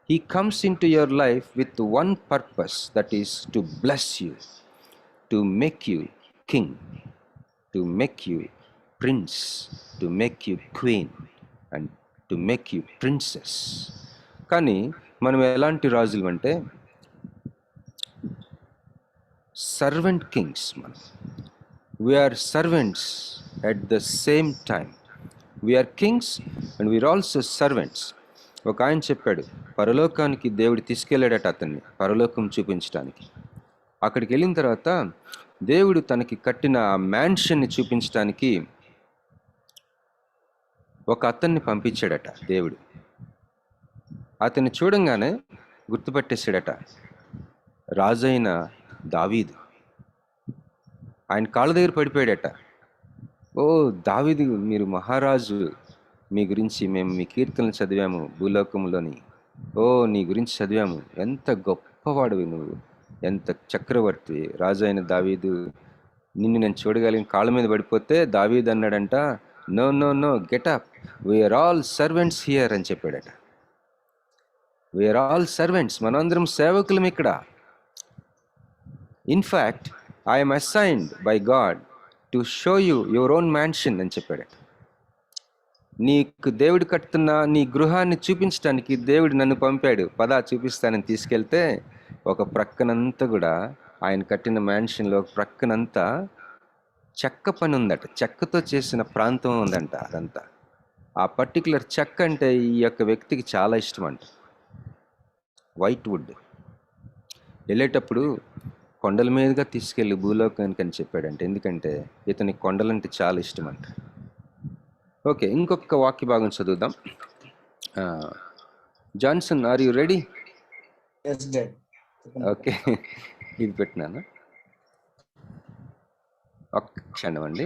he comes into your life with one purpose, that is to bless you, to make you king, to make you prince, to make you queen and to make you princess. కానీ మనం ఎలాంటి రాజులు అంటే servant kings. మనం we are servants at the same time. We are kings and we are also servants. ఒక ఆయన చెప్పాడు, పరలోకానికి దేవుడు తీసుకెళ్ళాడట అతన్ని పరలోకం చూపించడానికి. అక్కడికి వెళ్ళిన తర్వాత దేవుడు తనకి కట్టిన ఆ మ్యాన్షన్ని చూపించడానికి ఒక అతన్ని పంపించాడట దేవుడు. అతన్ని చూడంగానే గుర్తుపట్టేశాడట, రాజైన దావీదు. ఆయన కాళ్ళ దగ్గర పడిపోయాడట. దావీదు, మీరు మహారాజు, మీ గురించి మేము మీ కీర్తనలు చదివాము భూలోకంలోని. నీ గురించి చదివాము, ఎంత గొప్పవాడివి నువ్వు, ఎంత చక్రవర్తి, రాజు అయిన దావీదు, నిన్ను నేను చూడగలిగిన కాళ్ళ మీద పడిపోతే దావీదు అన్నాడంట, no no no, get up, we are all servants here అని చెప్పాడట. వీఆర్ ఆల్ సర్వెంట్స్, మనందరం సేవకులం ఇక్కడ. In fact I'm assigned by God to show you your own mansion అని చెప్పాడట. నీకు దేవుడు కట్టుతున్న నీ గృహాన్ని చూపించడానికి దేవుడు నన్ను పంపాడు, పదా చూపిస్తానని తీసుకెళ్తే ఒక ప్రక్కనంతా కూడా ఆయన కట్టిన మ్యాన్షన్లో ఒక ప్రక్కనంతా చెక్క పని ఉందట, చెక్కతో చేసిన ప్రాంతం ఉందంట. అదంతా ఆ పర్టికులర్ చెక్క అంటే ఈ యొక్క వ్యక్తికి చాలా ఇష్టం అంట. White wood. వెళ్ళేటప్పుడు కొండల మీదుగా తీసుకెళ్ళి భూలోకానికి అని చెప్పాడంట, ఎందుకంటే ఇతనికి కొండలంటే చాలా ఇష్టం అంట. ఓకే, ఇంకొక వాక్య భాగం చదువుదాం. Johnson, are you ready? Okay, ఇది పెట్టినాను, ఒక్క క్షణం అండి.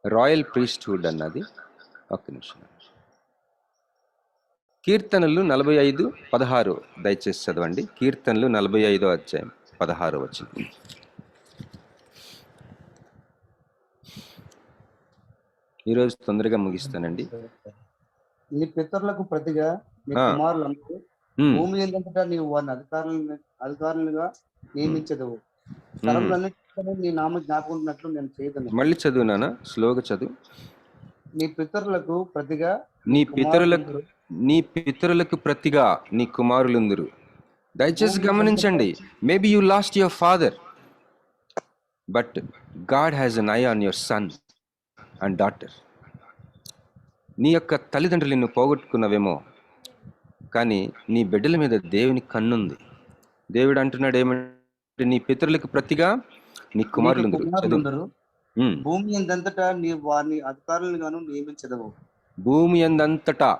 రాయల్ ప్రీస్ట్హుడ్ అన్నది ఒక్క నిమిషం. కీర్తనలు 45:16 దయచేసి చదవండి. కీర్తనలు 45 అధ్యాయం 16 వచనం. ఈరోజు తొందరగా ముగిస్తానండి. నీ పితరులకు ప్రతిగా నీ కుమారులందరూ భూమి ఏంటంటే నీవు వారిని అధికారులుగా నియమించదవు. తరములన్నిటిలో నీ నామ జ్ఞాపకం ఉన్నట్లు నేను చేయదను. మళ్ళీ చదువునానా, స్లోగా చదువు. నీ పితరులకు ప్రతిగా నీ పితరులకు ప్రతిగా నీ కుమారులందరూ. దయచేసి గమనించండి. Maybe you lost your father, but God has an I on your son and daughter. నీ యొక్క తల్లిదండ్రులు నిన్ను పోగొట్టుకున్నవేమో, కానీ నీ బిడ్డల మీద దేవుని కన్నుంది. దేవుడు అంటున్నాడు ఏమంటే, నీ పితరులకు ప్రతిగా నీ కుమారులందరూ. భూమి అందంతటా నీవు వారిని అధికారులుగాను నియమించదవు. భూమి అందంతటా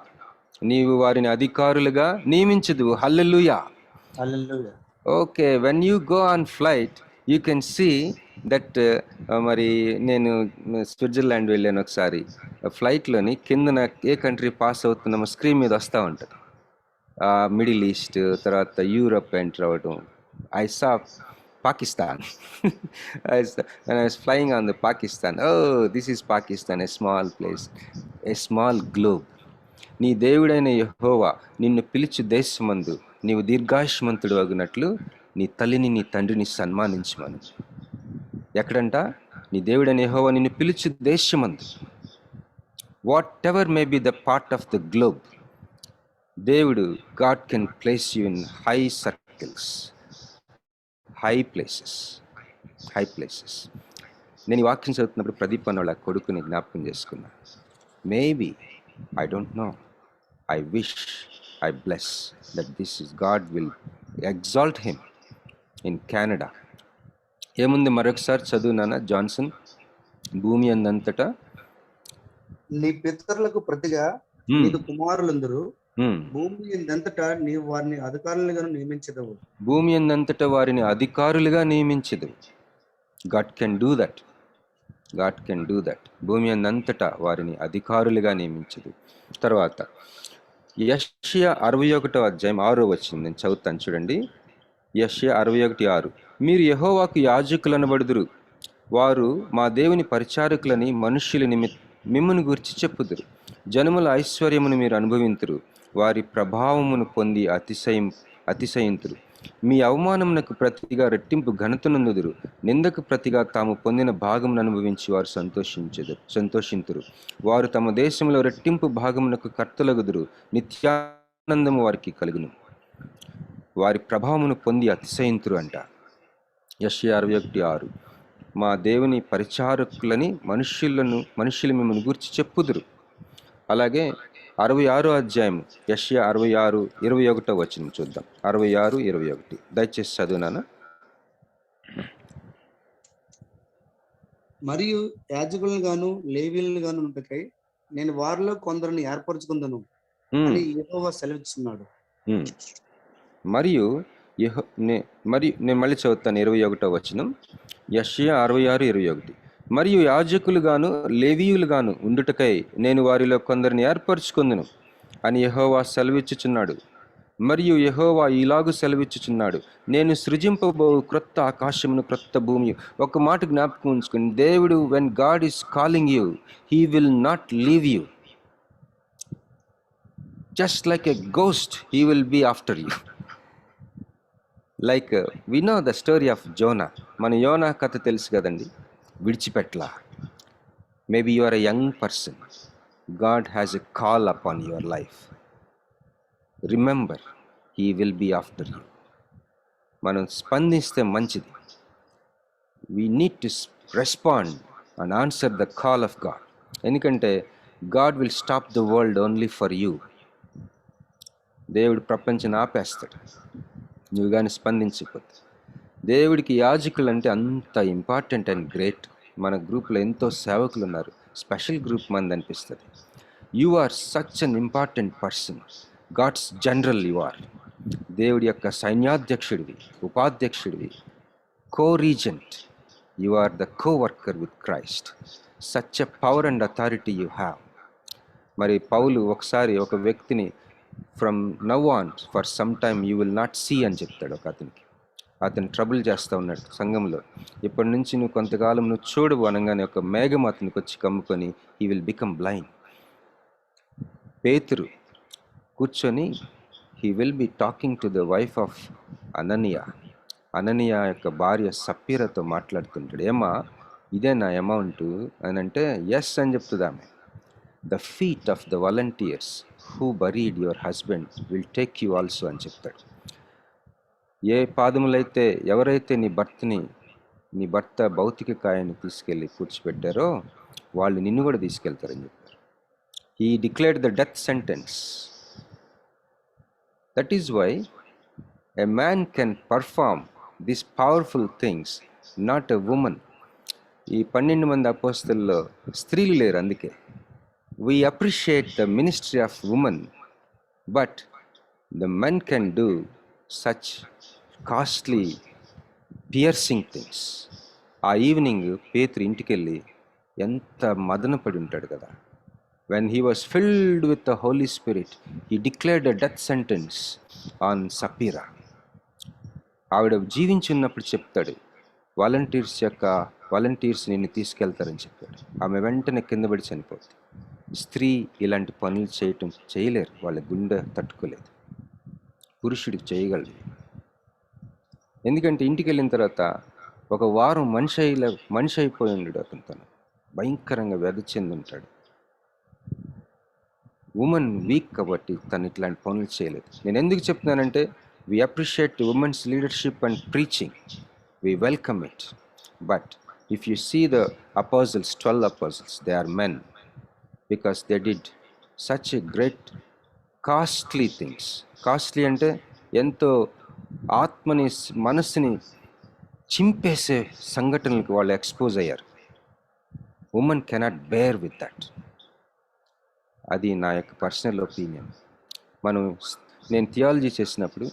నీవు వారిని అధికారులుగా నియమించదు. Hallelujah. Okay, when you go on flight you can see that. మరి నేను స్విట్జర్లాండ్ వెళ్ళాను ఒకసారి. ఫ్లైట్లోని కిందన ఏ కంట్రీ పాస్ అవుతున్నామో స్క్రీన్ మీద వస్తూ ఉంటుంది. మిడిల్ ఈస్ట్, తర్వాత యూరప్ ఎంటర్ అవ్వడం. I saw Pakistan. When I was flying on the Pakistan, oh, this is Pakistan, a small place, a small globe. నీ దేవుడైన యెహోవా నిన్ను పిలిచి దేశమందు నీవు దీర్ఘాయుష్మంతుడు అగునట్లు నీ తల్లిని నీ తండ్రిని సన్మానించమను. ఎక్కడంట? నీ దేవుడైన యెహోవా నిన్ను పిలిచి దేశమందు. Whatever may be the part of the globe, దేవుడు, God can place you in high circles, high places. నేను ఈ వాక్యం చదువుతున్నప్పుడు ప్రదీప్ అన్న వాళ్ళ కొడుకుని జ్ఞాపకం చేసుకున్నా. Maybe, I don't know, I wish, I bless that this is God will exalt him in Canada. ఏముంది మరొకసారి చదువునానా జాన్సన్. భూమి అందంతటా నీ పితరులకు ప్రతిగా నీకు కుమారులందరూ భూమి అందంతటా నీవు వారిని అధికారులుగా నియమించదవు. భూమి అందంతటా వారిని అధికారులుగా నియమించదవు. God can do that. భూమి అందంతటా వారిని అధికారులుగా నియమించదు. తర్వాత యెషయా 61 అధ్యాయం 6 వచనం నేను చదువుతాను చూడండి. యెషయా 61:6. మీరు యెహోవాకు యాజకులు అనబడుదురు, వారు మా దేవుని పరిచారకులని మనుష్యుల మిమ్మును గురించి చెప్పుదురు. జనముల ఐశ్వర్యమును మీరు అనుభవింతురు, వారి ప్రభావమును పొంది అతిశయింతురు. మీ అవమానమునకు ప్రతిగా రెట్టింపు ఘనతనందుదురు, నిందకు ప్రతిగా తాము పొందిన భాగమును అనుభవించి వారు సంతోషింతురు. వారు తమ దేశంలో రెట్టింపు భాగమునకు కర్తలగుదురు, నిత్యానందము వారికి కలుగును, వారి ప్రభావమును పొంది అతిశయింతురు అంట. యెషయా 61:6. మా దేవుని పరిచారకులని మనుష్యులు మిమ్మల్ని గురించి చెప్పుదురు. అలాగే 66 అధ్యాయం యెషయా 66:21 వచనం చూద్దాం. 66:21 దయచేసి చదువునానా. మరియు యాజకులను గాను లేవీయులను గాను ఉంటకై నేను వారిలో కొందరిని ఏర్పరచుకుందను అని యెహోవా సెలవిస్తున్నాడు. మరియు నేను మళ్ళీ చదువుతాను 21 వచనం. యెషయా 66:21. మరియు యాజకులుగాను లేవీయులుగాను ఉండుటకై నేను వారిలో కొందరిని ఏర్పరచుకుందును అని యెహోవా సెలవిచ్చుచున్నాడు. మరియు యెహోవా ఇలాగు సెలవిచ్చుచున్నాడు, నేను సృజింపబో క్రొత్త ఆకాశమును క్రొత్త భూమి. ఒక మాట జ్ఞాపకం ఉంచుకుని, దేవుడు, when God is calling you, he will not leave you just like a ghost. He will be after you. Like we know the story of Jonah. మన యోనా కథ తెలుసు కదండి, విడిచిపెట్లా. Maybe you are a young person, God has a call upon your life. Remember, he will be after you. మనం స్పందిస్తే మంచిది. We need to respond and answer the call of God. ఎందుకంటే God will stop the world only for you. దేవుడు ప్రపంచాన్ని ఆపేస్తాడు నువ్వు కానీ స్పందించకపోతే. దేవుడికి యాజకులు అంటే అంత ఇంపార్టెంట్ అండ్ గ్రేట్. మన గ్రూప్లో ఎంతో సేవకులు ఉన్నారు, స్పెషల్ గ్రూప్ మంది అనిపిస్తుంది. You are such an important person, God's general you are. దేవుడి యొక్క సైన్యాధ్యక్షుడివి, ఉపాధ్యక్షుడివి, co regent. You are the co worker with Christ. Such a power and authority you have. మరి పౌలు ఒకసారి ఒక వ్యక్తిని from now on for some time you will not see అని చెప్తాడు ఒక అతనికి. అతను ట్రబుల్ చేస్తూ ఉన్నాడు సంఘంలో. ఇప్పటి నుంచి నువ్వు కొంతకాలం నువ్వు చూడవు అనగానే ఒక మేఘం అతనికి వచ్చి కమ్ముకొని హీ విల్ బికమ్ బ్లైండ్. పేతురు కూర్చొని he will be talking to the wife of అననీయ యొక్క భార్య సప్పీరతో మాట్లాడుతుంటాడు. ఏమా ఇదే నా అమౌంట్ అని అంటే ఎస్ అని చెప్తుంది ఆమె. The feet of the volunteers who buried your husband will take you also అని చెప్తాడు. ఏ పాదములైతే ఎవరైతే నీ భర్త భౌతిక కాయాన్ని తీసుకెళ్ళి కూర్చోబెట్టారో వాళ్ళు నిన్ను కూడా తీసుకెళ్తారని చెప్పారు. He declared the death sentence. That is why a man can perform these powerful things, not a women. ఈ 12 మంది అపోస్తలుల్లో స్త్రీలు లేరు. అందుకే we appreciate the ministry of women, but the men can do such costly piercing things. ఆ evening పేతురు ఇంటికెళ్ళి ఎంత మదనపడి ఉంటాడు కదా. When he was filled with the Holy Spirit he declared a death sentence on Sapphira. ఆవిడ జీవించున్నప్పుడు చెప్తాడు, వాలంటీర్స్ నిన్ను తీసుకెళ్తారని చెప్పాడు. ఆమె వెంటనే కింద పడి చనిపోతుంది. స్త్రీ ఇలాంటి పనులు చేయలేరు, వాళ్ళ గుండె తట్టుకోలేదు. పురుషుడికి చేయగలదు. ఎందుకంటే ఇంటికి వెళ్ళిన తర్వాత ఒక వారం మనిషి అయిపోయి ఉన్నాడు. అతను భయంకరంగా వ్యాధి చెంది ఉంటాడు. ఉమెన్ వీక్ కాబట్టి తను ఇట్లాంటి పనులు చేయలేదు. నేను ఎందుకు చెప్తున్నానంటే we appreciate women's leadership and preaching, we welcome it, but if you see the apostles, 12 apostles, they are men because they did such a great costly things. Costly అంటే ఎంతో ఆత్మని మనసుని చింపేసే సంఘటనలకు వాళ్ళు ఎక్స్పోజ్ అయ్యారు. Women cannot bear with that. అది నా యొక్క పర్సనల్ ఒపీనియన్. నేను థియాలజీ చేసినప్పుడు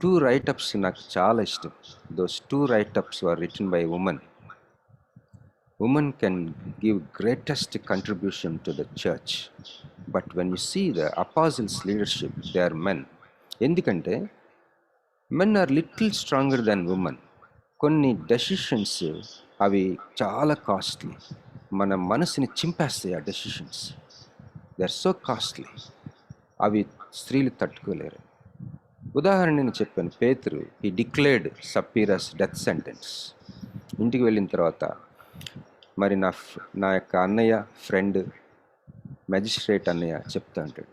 2 రైటప్స్ నాకు చాలా ఇష్టం. Those 2 writeups were written by women. Women can give greatest contribution to the church, but when you see the apostles leadership they are men. ఎందుకంటే men are little stronger than women. కొన్ని decisions అవి చాలా costly, మన మనసుని చింపేస్తాయి. ఆ decisions they are so costly, అవి స్త్రీలు తట్టుకోలేరు. ఉదాహరణ నేను చెప్పాను, పేతురు he declared Sapphira's death sentence. ఇంటికి వెళ్ళిన తర్వాత మరి నా యొక్క అన్నయ్య ఫ్రెండ్ మెజిస్ట్రేట్ అన్నయ్య చెప్తా ఉంటాడు,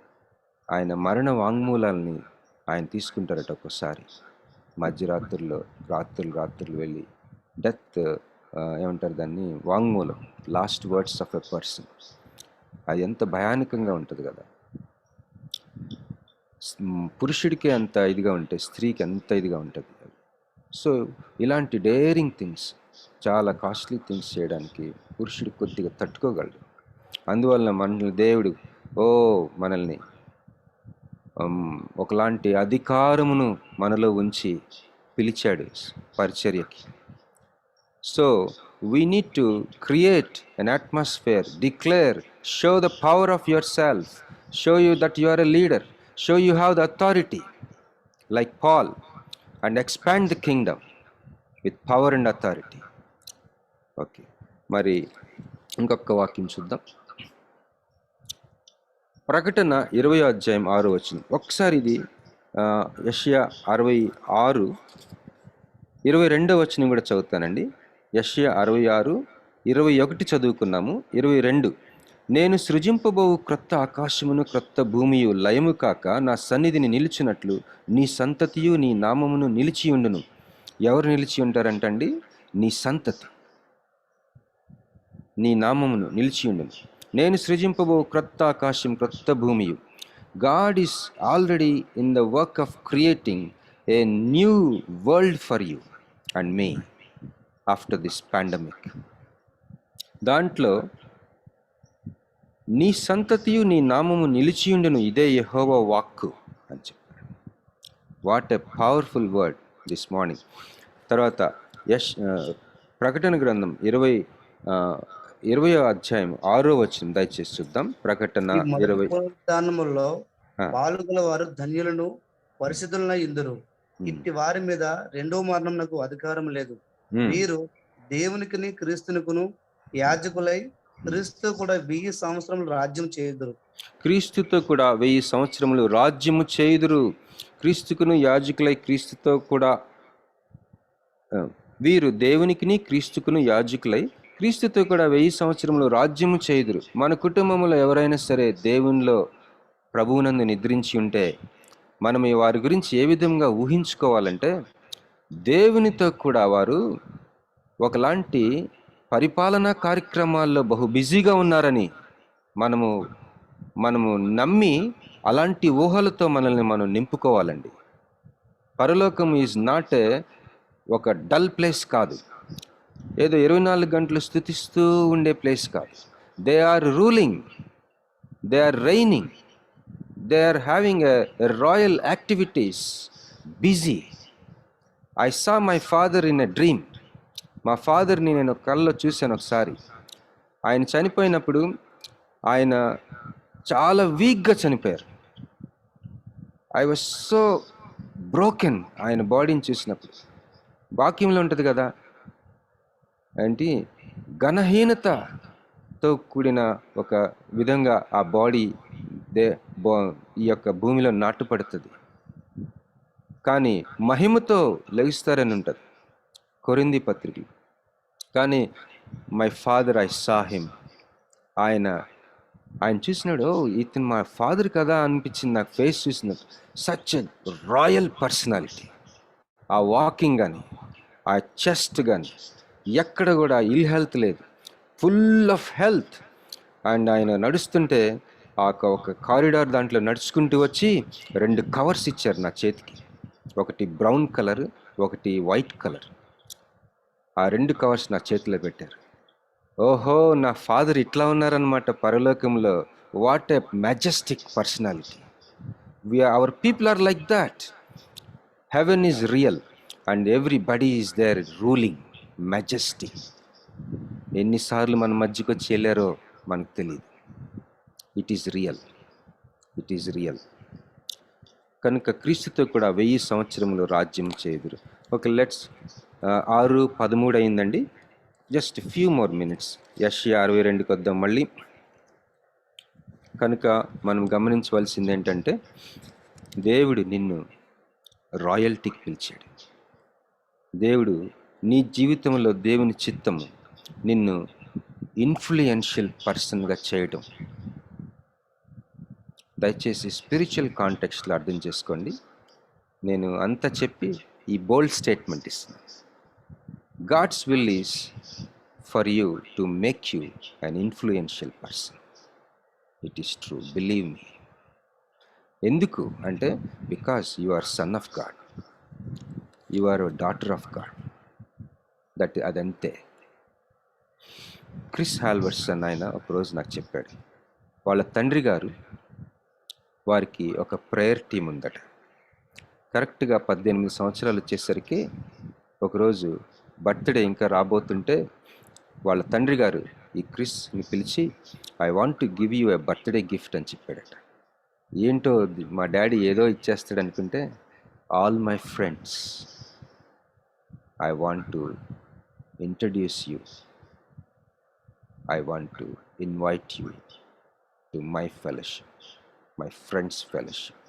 ఆయన మరణ వాంగ్మూలాలని ఆయన తీసుకుంటారట. ఒక్కోసారి మధ్యరాత్రుల్లో రాత్రులు వెళ్ళి డెత్ ఏమంటారు దాన్ని, వాంగ్మూలం, last words of a person. అది ఎంత భయానకంగా ఉంటుంది కదా. పురుషుడికే అంత ఇదిగా ఉంటే స్త్రీకి ఎంత ఇదిగా ఉంటుంది. సో ఇలాంటి డేరింగ్ థింగ్స్, చాలా కాస్ట్లీ థింగ్స్ చేయడానికి పురుషుడు కొద్దిగా తట్టుకోగలడు. అందువలన మనల్ని ఒకలాంటి అధికారమును మనలో ఉంచి పిలిచాడు పరిచర్యకి. So we need to create an atmosphere, declare, show the power of yourself, show you that you are a leader, show you have the authority like Paul, and expand the kingdom with power and authority. Okay, మరి ఇంకొక వాక్యం చూద్దాం. ప్రకటన 20వ అధ్యాయం 6వ వచనం. ఒకసారి ఇది యెషయా 66 22వ వచనం కూడా చదువుతానండి. యెషయా 66 21 చదువుకున్నాము. 22, నేను సృజింపబోవు క్రొత్త ఆకాశమును క్రొత్త భూమియు లయము కాక నా సన్నిధిని నిలిచినట్లు నీ సంతతియు నీ నామమును నిలిచియుండును. ఎవరు నిలిచి ఉంటారంటండి? నీ సంతతి, నీ నామమును నిలిచియుండును. నేను సృజింపబో క్రొత్త ఆకాశం క్రొత్త భూమియు. God is already in the work of creating a new world for you and me after this pandemic. దాంట్లో నీ సంతతియు నీ నామము నిలిచియుండును, ఇదే యెహోవా వాక్కు అని చెప్పాడు. What a powerful word this morning. తర్వాత ప్రకటన గ్రంథం 20వ అధ్యాయం 6వ వచనం దయచేసి చూద్దాం. ప్రకటన ఈ మొదటి 20. పునరుద్ధానములో ఆ. పాల్గొన్న వారు ధన్యులను పరిశుద్ధులనై ఇందురు. ఇట్టి వారి మీద రెండో మరణమునకు అధికారం లేదు. వీరు దేవునికిని క్రీస్తునికును యాజకులై క్రీస్తు కూడా 1000 సంవత్సరములు రాజ్యం చేయుదురు. క్రీస్తుతో కూడా 1000 సంవత్సరములు రాజ్యము చేయుదురు. క్రీస్తుకును యాజకులై క్రీస్తుతో కూడా వీరు దేవునికిని క్రీస్తుకును యాజకులై క్రీస్తుతో కూడా 1000 సంవత్సరములు రాజ్యము చేయుదురు. మన కుటుంబంలో ఎవరైనా సరే దేవునిలో ప్రభువునందు నిద్రించి ఉంటే మనం వారి గురించి ఏ విధంగా ఊహించుకోవాలంటే, దేవునితో కూడా వారు ఒకలాంటి పరిపాలనా కార్యక్రమాల్లో బహు బిజీగా ఉన్నారని మనము నమ్మి అలాంటి ఊహలతో మనల్ని మనం నింపుకోవాలండి. పరలోకం ఈజ్ నాట్ ఒక డల్ ప్లేస్ కాదు, ఏదో 24 గంటలు స్తుతిస్తూ ఉండే ప్లేస్ కాదు. They are ruling, they are reigning, they are having a royal activities, busy. I saw my father in a dream. మా ఫాదర్ని నేను కళ్ళలో చూశాను ఒకసారి. ఆయన చనిపోయినప్పుడు ఆయన చాలా వీక్గా చనిపోయారు. ఐ వాజ్ సో బ్రోకెన్ ఆయన బాడీని చూసినప్పుడు. వాక్యంలో ఉంటుంది కదా ఏంటి, ఘనహీనతతో కూడిన ఒక విధంగా ఆ బాడీ ఈ యొక్క భూమిలో నాటుపడుతుంది, కానీ మహిమతో లెగిస్తారని ఉంటుంది కొరింథీ పత్రిక. కానీ my father, I saw him. ఆయన చూసినాడు, ఇతను మా ఫాదర్ కదా అనిపించింది నాకు ఫేస్ చూసినట్టు. Such a royal personality. ఆ వాకింగ్ కానీ, ఆ చెస్ట్ కానీ ఎక్కడ కూడా ఇల్ హెల్త్ లేదు, ఫుల్ ఆఫ్ హెల్త్. అండ్ ఆయన నడుస్తుంటే ఒక కారిడార్ దాంట్లో నడుచుకుంటూ వచ్చి 2 కవర్స్ ఇచ్చారు నా చేతికి. ఒకటి బ్రౌన్ కలర్, ఒకటి వైట్ కలర్. ఆ 2 కవర్స్ నా చేతిలో పెట్టారు. ఓహో, నా ఫాదర్ ఇట్లా ఉన్నారనమాట పరలోకంలో. What a majestic personality. Our people are like that. Heaven is real and everybody is there ruling majesty. ఎన్నిసార్లు మన మధ్యకు వచ్చి వెళ్ళారో మనకు తెలియదు. It is real, it is real. కనుక క్రీస్తుతో కూడా 1000 సంవత్సరములు రాజ్యం చేయుదురు. ఓకే, లెట్స్ 6:13 అయిందండి. Just few more minutes. యెషయా 62కి వద్దాం మళ్ళీ. కనుక మనం గమనించవలసింది ఏంటంటే, దేవుడు నిన్ను రాయల్టీకి పిలిచాడు. దేవుడు నీ జీవితంలో దేవుని చిత్తము నిన్ను ఇన్ఫ్లుయెన్షియల్ పర్సన్గా చేయడం. దయచేసి స్పిరిచువల్ కాంటెక్స్ట్లో అర్థం చేసుకోండి. నేను అంతా చెప్పి ఈ బోల్డ్ స్టేట్మెంట్ ఇస్తున్నాను. God's will is for you to make you an influential person. It is true, believe me. ఎందుకు అంటే, because you are son of God, you are daughter of God. అదంతే. క్రిస్ హాల్వర్సన్ ఆయన ఒకరోజు నాకు చెప్పాడు, వాళ్ళ తండ్రి గారు వారికి ఒక ప్రేయర్ టీం ఉందట. కరెక్ట్గా 18 సంవత్సరాలు వచ్చేసరికి ఒకరోజు బర్త్డే ఇంకా రాబోతుంటే వాళ్ళ తండ్రి గారు ఈ క్రిస్ని పిలిచి, I want to give you a birthday gift అని చెప్పాడట. ఏంటో మా డాడీ ఏదో ఇచ్చేస్తాడు అనుకుంటే, all my friends, I want to introduce you, I want to invite you to my fellowship, my friends' fellowship.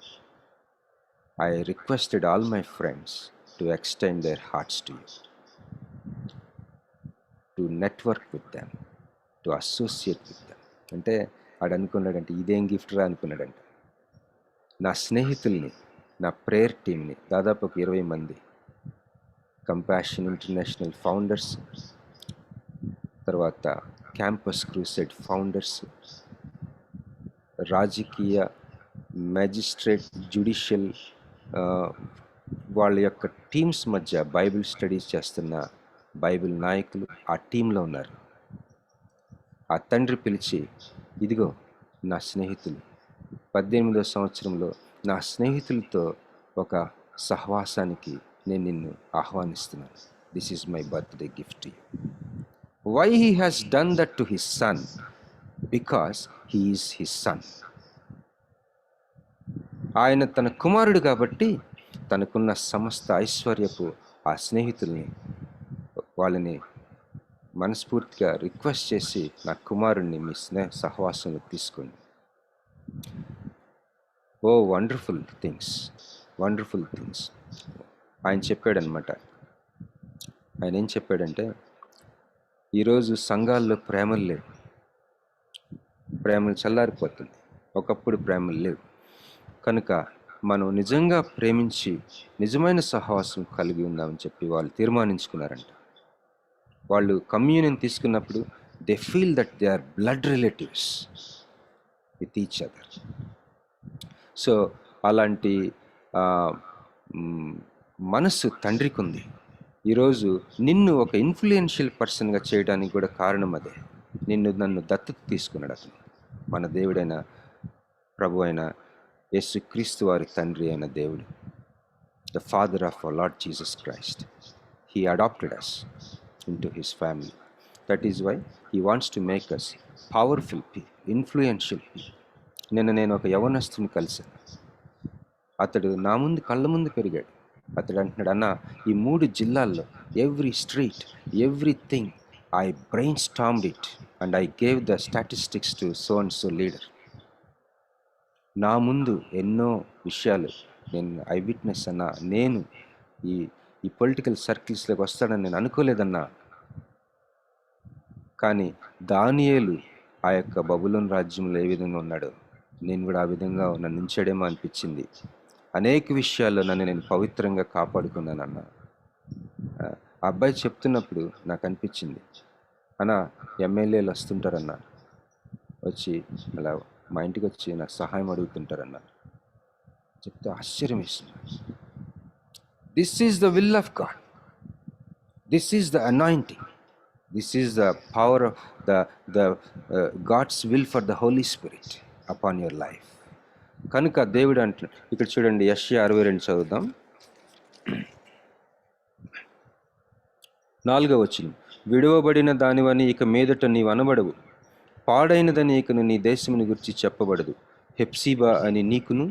I requested all my friends to extend their hearts to you, to network with them, to associate with them. అంటే ఆడు అనుకున్నాడంటే, ఇదేం gift రా అనుకున్నాడంట. నా స్నేహితుల్ని, నా prayer టీమ్ని, దాదాపు ఒక 20 మంది, కంపాషన్ ఇంటర్నేషనల్ ఫౌండర్స్, తర్వాత క్యాంపస్ క్రూసైడ్ ఫౌండర్స్, రాజకీయ, మ్యాజిస్ట్రేట్, జ్యుడిషియల్ వాళ్ళ యొక్క టీమ్స్ మధ్య బైబిల్ స్టడీస్ చేస్తున్న బైబిల్ నాయకులు ఆ టీంలో ఉన్నారు. ఆ తండ్రి పిలిచి, ఇదిగో నా స్నేహితులు, 18వ సంవత్సరంలో నా స్నేహితులతో ఒక సహవాసానికి నేను నిన్ను ఆహ్వానిస్తున్నాను. This is my birthday gift to you. Why he has done that to his son? Because he is his son. ఆయన తన కుమారుడు కాబట్టి తనకున్న సమస్త ఐశ్వర్యపు ఆ స్నేహితుల్ని, వాళ్ళని మనస్ఫూర్తిగా రిక్వెస్ట్ చేసి, నా కుమారుణ్ణి మీ సహవాసంలో తీసుకోండి. ఓ వండర్ఫుల్ థింగ్స్, వండర్ఫుల్ థింగ్స్. ఆయన చెప్పాడనమాట. ఆయన ఏం చెప్పాడంటే, ఈరోజు సంఘాల్లో ప్రేమలు లేవు, ప్రేమలు చల్లారిపోతుంది. ఒకప్పుడు ప్రేమలు లేవు కనుక మనం నిజంగా ప్రేమించి నిజమైన సహవాసం కలిగి ఉందామని చెప్పి వాళ్ళు తీర్మానించుకున్నారంట. వాళ్ళు కమ్యూనియన్ తీసుకున్నప్పుడు they feel that they are blood relatives with each other. So అలాంటి మనస్సు తండ్రికి ఉంది. ఈరోజు నిన్ను ఒక ఇన్ఫ్లుయెన్షియల్ పర్సన్గా చేయడానికి కూడా కారణం అదే. నన్ను దత్తత తీసుకున్నాడు అతను. మన దేవుడైన ప్రభు అయిన యేసుక్రీస్తు వారి తండ్రి అయిన దేవుడు, the Father of our Lord Jesus Christ, he adopted us into his family. That is why he wants to make us powerful people, influential people. నేను ఒక యవనస్తుని కలిసాను. అతడు నా ముందు కళ్ళ ముందు పెరిగాడు. అతడు అంటున్నాడు, అన్న ఈ 3 జిల్లాల్లో every street, everything I brainstormed it and I gave the statistics to so and so leader. నా ముందు ఎన్నో విషయాలు నేను ఐ విట్నెస్ అన్నా. నేను ఈ పొలిటికల్ సర్కిల్స్లోకి వస్తాడని నేను అనుకోలేదన్నా. కానీ దానియేలు ఆ యొక్క బబులోను రాజ్యంలో ఏ విధంగా ఉన్నాడో నేను కూడా ఆ విధంగా నన్ను ఉంచాడేమో అనిపించింది. అనేక విషయాల్లో నన్ను నేను పవిత్రంగా కాపాడుకున్నానన్న. ఆ అబ్బాయి చెప్తున్నప్పుడు నాకు అనిపించింది, అన్న ఎమ్మెల్యేలు వస్తుంటారన్న, వచ్చి అలా మా ఇంటికి వచ్చి నాకు సహాయం అడుగుతుంటారన్న. చెప్తే ఆశ్చర్యం వేస్తుంది. This is the will of God, this is the anointing, this is the power of the God's will for the Holy Spirit upon your life. కనుక దేవుడు అంటున్నాడు ఇక్కడ చూడండి, యెషయా 62 చదువుదాం. 4వ వచనం, విడువబడిన దానివని ఇక మీదట నీవు అనబడవు, పాడైనదని ఇకను నీ దేశముని గురించి చెప్పబడదు. హెప్సిబా అని నీకును,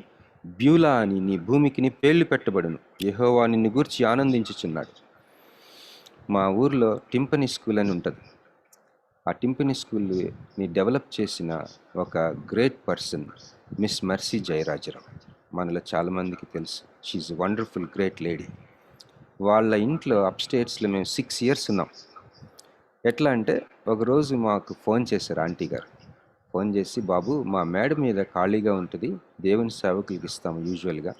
బ్యూలా అని నీ భూమికిని పేర్లు పెట్టబడును. యెహోవా నిన్ను గూర్చి ఆనందించుచున్నాడు. మా ఊర్లో టింపనీ స్కూల్ అని ఉంటుంది. ఆ టింపనీ స్కూల్ని డెవలప్ చేసిన ఒక great person Miss Mercy Jayarajarao. మనలో చాలామందికి తెలుసు. She's wonderful great lady. వాళ్ళ ఇంట్లో అప్స్టేట్స్లో మేము 6 years ఉన్నాం. ఎట్లా అంటే ఒకరోజు మాకు ఫోన్ చేశారు ఆంటీ గారు. ఫోన్ చేసి, బాబు మా మేడ మీద ఖాళీగా ఉంటుంది, దేవుని సేవకులకి ఇస్తాము యూజువల్గా,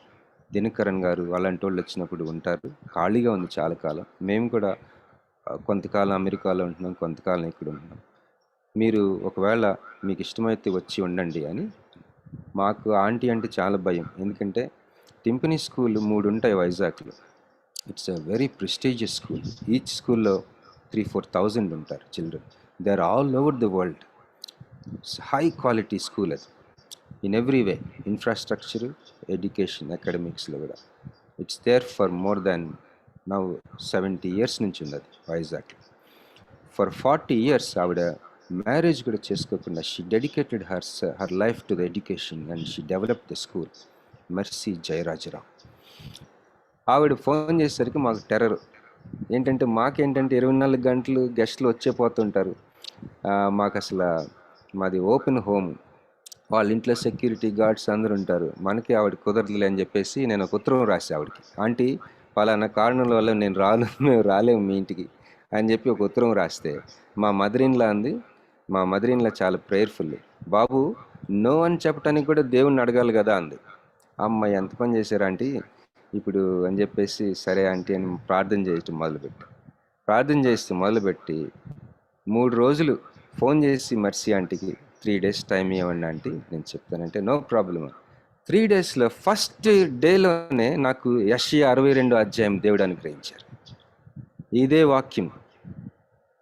దినకరన్ గారు అలాంటి వాళ్ళు వచ్చినప్పుడు ఉంటారు, ఖాళీగా ఉంది చాలా కాలం, మేము కూడా కొంతకాలం అమెరికాలో ఉంటున్నాం, కొంతకాలం ఇక్కడ ఉంటున్నాం, మీరు ఒకవేళ మీకు ఇష్టమైతే వచ్చి ఉండండి అని. మాకు ఆంటీ అంటే చాలా భయం, ఎందుకంటే టింపనీ స్కూల్ 3 ఉంటాయి వైజాగ్లో. It's a very prestigious school. Each స్కూల్లో 3,000-4,000 ఉంటారు children. They are all over the world. It's high quality school అది, in every way, infrastructure, education, అకాడమిక్స్లో కూడా. It's there for more than now 70 years నుంచి ఉంది అది వైజాగ్లో. ఫర్ 40 years ఆవిడ మ్యారేజ్ కూడా చేసుకోకుండా she dedicated her life to the education and she developed the school. Mercy Jayarajarao. ఆవిడ ఫోన్ చేసేసరికి మాకు టెర్రర్. ఏంటంటే మాకేంటంటే 24 గంటలు గెస్ట్లు వచ్చే పోతుంటారు. మాకు అసలు మాది ఓపెన్ హోమ్, వాళ్ళ ఇంట్లో సెక్యూరిటీ గార్డ్స్ అందరూ ఉంటారు. మనకి ఆవిడ కుదరదులే అని చెప్పేసి నేను ఒక ఉత్తరం రాసి ఆవిడకి, ఆంటీ పలానా కారణాల వల్ల మేము రాలేము మీ ఇంటికి అని చెప్పి ఒక ఉత్తరం రాస్తే, మా మదర్ ఇన్ లా అంది. మా మదర్ ఇన్ లా చాలా ప్రేయర్ఫుల్. బాబు నో అని చెప్పడానికి కూడా దేవుణ్ణి అడగాలి కదా అంది. అమ్మ ఎంత పని చేశారు ఆంటీ ఇప్పుడు అని చెప్పేసి, సరే ఆంటీ అని ప్రార్థన చేయటం మొదలుపెట్టి 3 రోజులు ఫోన్ చేసి మర్సీ ఆంటీకి 3 days టైం ఇవ్వండి ఆంటీ నేను చెప్తానంటే, నో ప్రాబ్లమ్. 3 daysలో ఫస్ట్ డేలోనే నాకు యెషయా 62 దేవుడు అనుగ్రహించారు. ఇదే వాక్యం,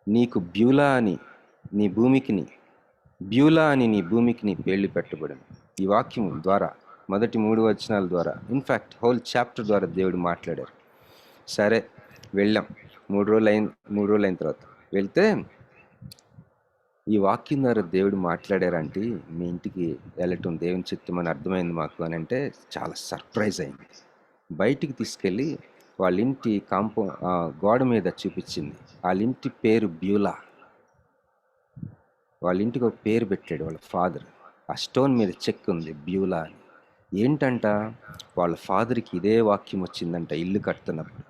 నీకు బ్యూలా అని నీ భూమికిని పేర్లు పెట్టబడను. ఈ వాక్యం ద్వారా మొదటి 3 వచనాల ద్వారా, ఇన్ఫ్యాక్ట్ హోల్ చాప్టర్ ద్వారా దేవుడు మాట్లాడారు. సరే వెళ్ళాం. 3 రోజులైన తర్వాత వెళ్తే ఈ వాక్యం ద్వారా దేవుడు మాట్లాడారంటే మీ ఇంటికి వెళ్ళటం దేవుని చిత్తం అని అర్థమైంది మాకు అని అంటే చాలా సర్ప్రైజ్ అయింది. బయటికి తీసుకెళ్ళి వాళ్ళ ఇంటి గోడ మీద చూపించింది. వాళ్ళ ఇంటి పేరు బ్యూలా. వాళ్ళ ఇంటికి ఒక పేరు పెట్టాడు వాళ్ళ ఫాదర్. ఆ స్టోన్ మీద చెక్ ఉంది బ్యూలా అని. ఏంటంట, వాళ్ళ ఫాదర్కి ఇదే వాక్యం వచ్చిందంట ఇల్లు కడుతున్నప్పుడు.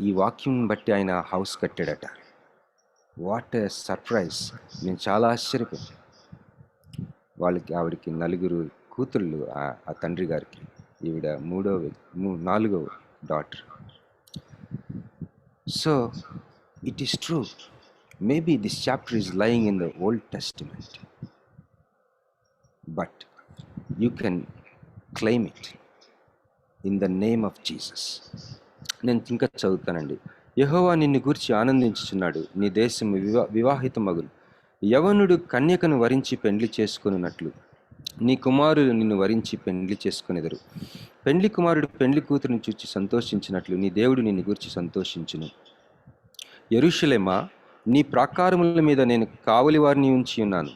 ఈ వాక్యం బట్టి ఆయన హౌస్ కట్టాడట. What a surprise! నేను చాలా ఆశ్చర్యపోయాను. ఆవిడకి 4 కూతుళ్ళు, ఆ తండ్రి గారికి. ఈవిడ 4వ daughter. So it is true. Maybe this chapter is lying in the Old Testament, but you can claim it in the name of Jesus. నేను ఇంకా చదువుతానండి. యెహోవా నిన్ను గూర్చి ఆనందించుచున్నాడు, నీ దేశము వివాహితమగును. యవనుడు కన్యకను వరించి పెండ్లి చేసుకొనున్నట్లు నీ కుమారులు నిన్ను వరించి పెండ్లి చేసుకొనెదరు. పెండ్లి కుమారుడు పెండ్లి కూతురుని చూచి సంతోషించినట్లు నీ దేవుడు నిన్ను గూర్చి సంతోషించును. యెరూషలేమా, నీ ప్రాకారముల మీద నేను కావలి వారిని ఉంచి ఉన్నాను.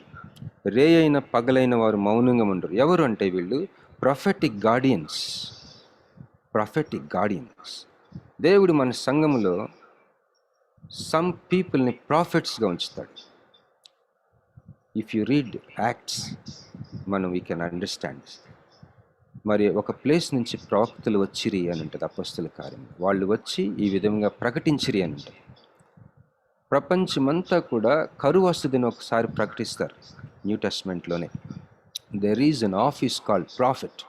రేయైన పగలైన వారు మౌనంగా ఉండరు. ఎవరు అంటే వీళ్ళు ప్రొఫెటిక్ గార్డియన్స్. దేవుడు మన సంఘములో సమ్ పీపుల్ని ప్రాఫిట్స్గా ఉంచుతాడు. If you read acts we can understand. మరి ఒక ప్లేస్ నుంచి ప్రవక్తలు వచ్చిరి అని ఉంటుంది అపొస్తలుల కార్యం. వాళ్ళు వచ్చి ఈ విధంగా ప్రకటించిరి అని ఉంటుంది. ప్రపంచమంతా కూడా కరువు వస్తుందని ఒకసారి ప్రకటిస్తారు న్యూ టెస్ట్మెంట్లోనే. There is an office called prophet.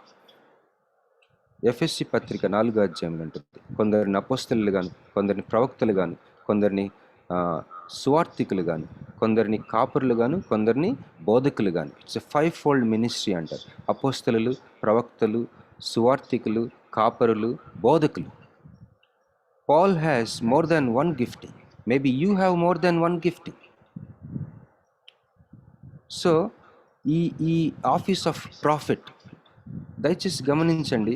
ఎఫెసీ పత్రిక 4వ అధ్యాయంలో ఉంటుంది. కొందరిని అపొస్తలులు గాను, కొందరిని ప్రవక్తలు గాను, కొందరిని సువార్థికులు గాను, కొందరిని కాపరులు గాను, కొందరిని బోధకులు గాను. ఇట్స్ ఎ 5-fold మినిస్ట్రీ అంటారు. అపొస్తలులు, ప్రవక్తలు, సువార్థికులు, కాపరులు, బోధకులు. Paul has more than one gifting. Maybe you have more than one gifting. So ఈ ఆఫీస్ ఆఫ్ ప్రాఫిట్ దయచేసి గమనించండి.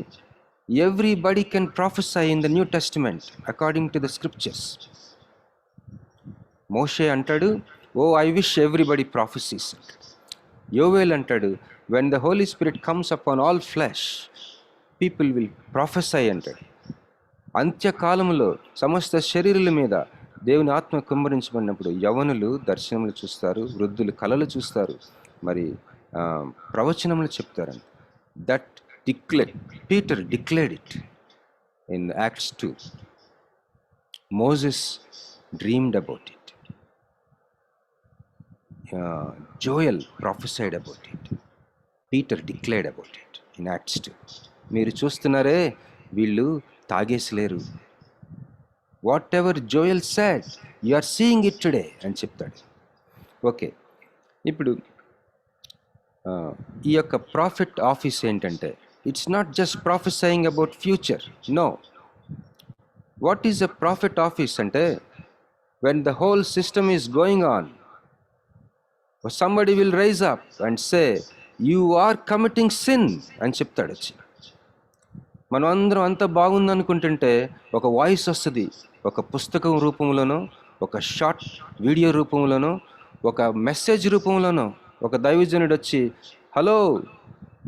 Everybody can prophesy in the new testament according to the scriptures. మోషే అంటాడు, oh I wish everybody prophesies. యోవేల్ అంటాడు, when the Holy Spirit comes upon all flesh people will prophesy అంటాడు. అంత్యకాలంలో సమస్త శరీరుల మీద దేవుని ఆత్మ కుమ్మరించబడినప్పుడు యవనులు దర్శనములు చూస్తారు, వృద్ధులు కలలు చూస్తారు, మరి ప్రవచనములు చెప్తారని. That Peter declared it in Acts 2. Moses dreamed about it. Joel prophesied about it. Peter declared about it in Acts 2. మీరు చూస్తున్నారే, వీళ్ళు తాగేసలేరు. Whatever Joel said, you are seeing it today అని చెప్తాడు. ఓకే, ఇప్పుడు ఈ యొక్క ప్రాఫిట్ ఆఫీస్ ఏంటంటే, it's not just prophesying about future. No. What is a prophet office అంటే, when the whole system is going on, somebody will rise up and say, you are committing sin అని చెప్తాడు వచ్చి. మనం అందరం అంత బాగుంది అనుకుంటుంటే ఒక వాయిస్ వస్తుంది, ఒక పుస్తకం రూపంలోనో, ఒక షార్ట్ వీడియో రూపంలోనో, ఒక మెసేజ్ రూపంలోనో ఒక దైవజనుడు వచ్చి, హలో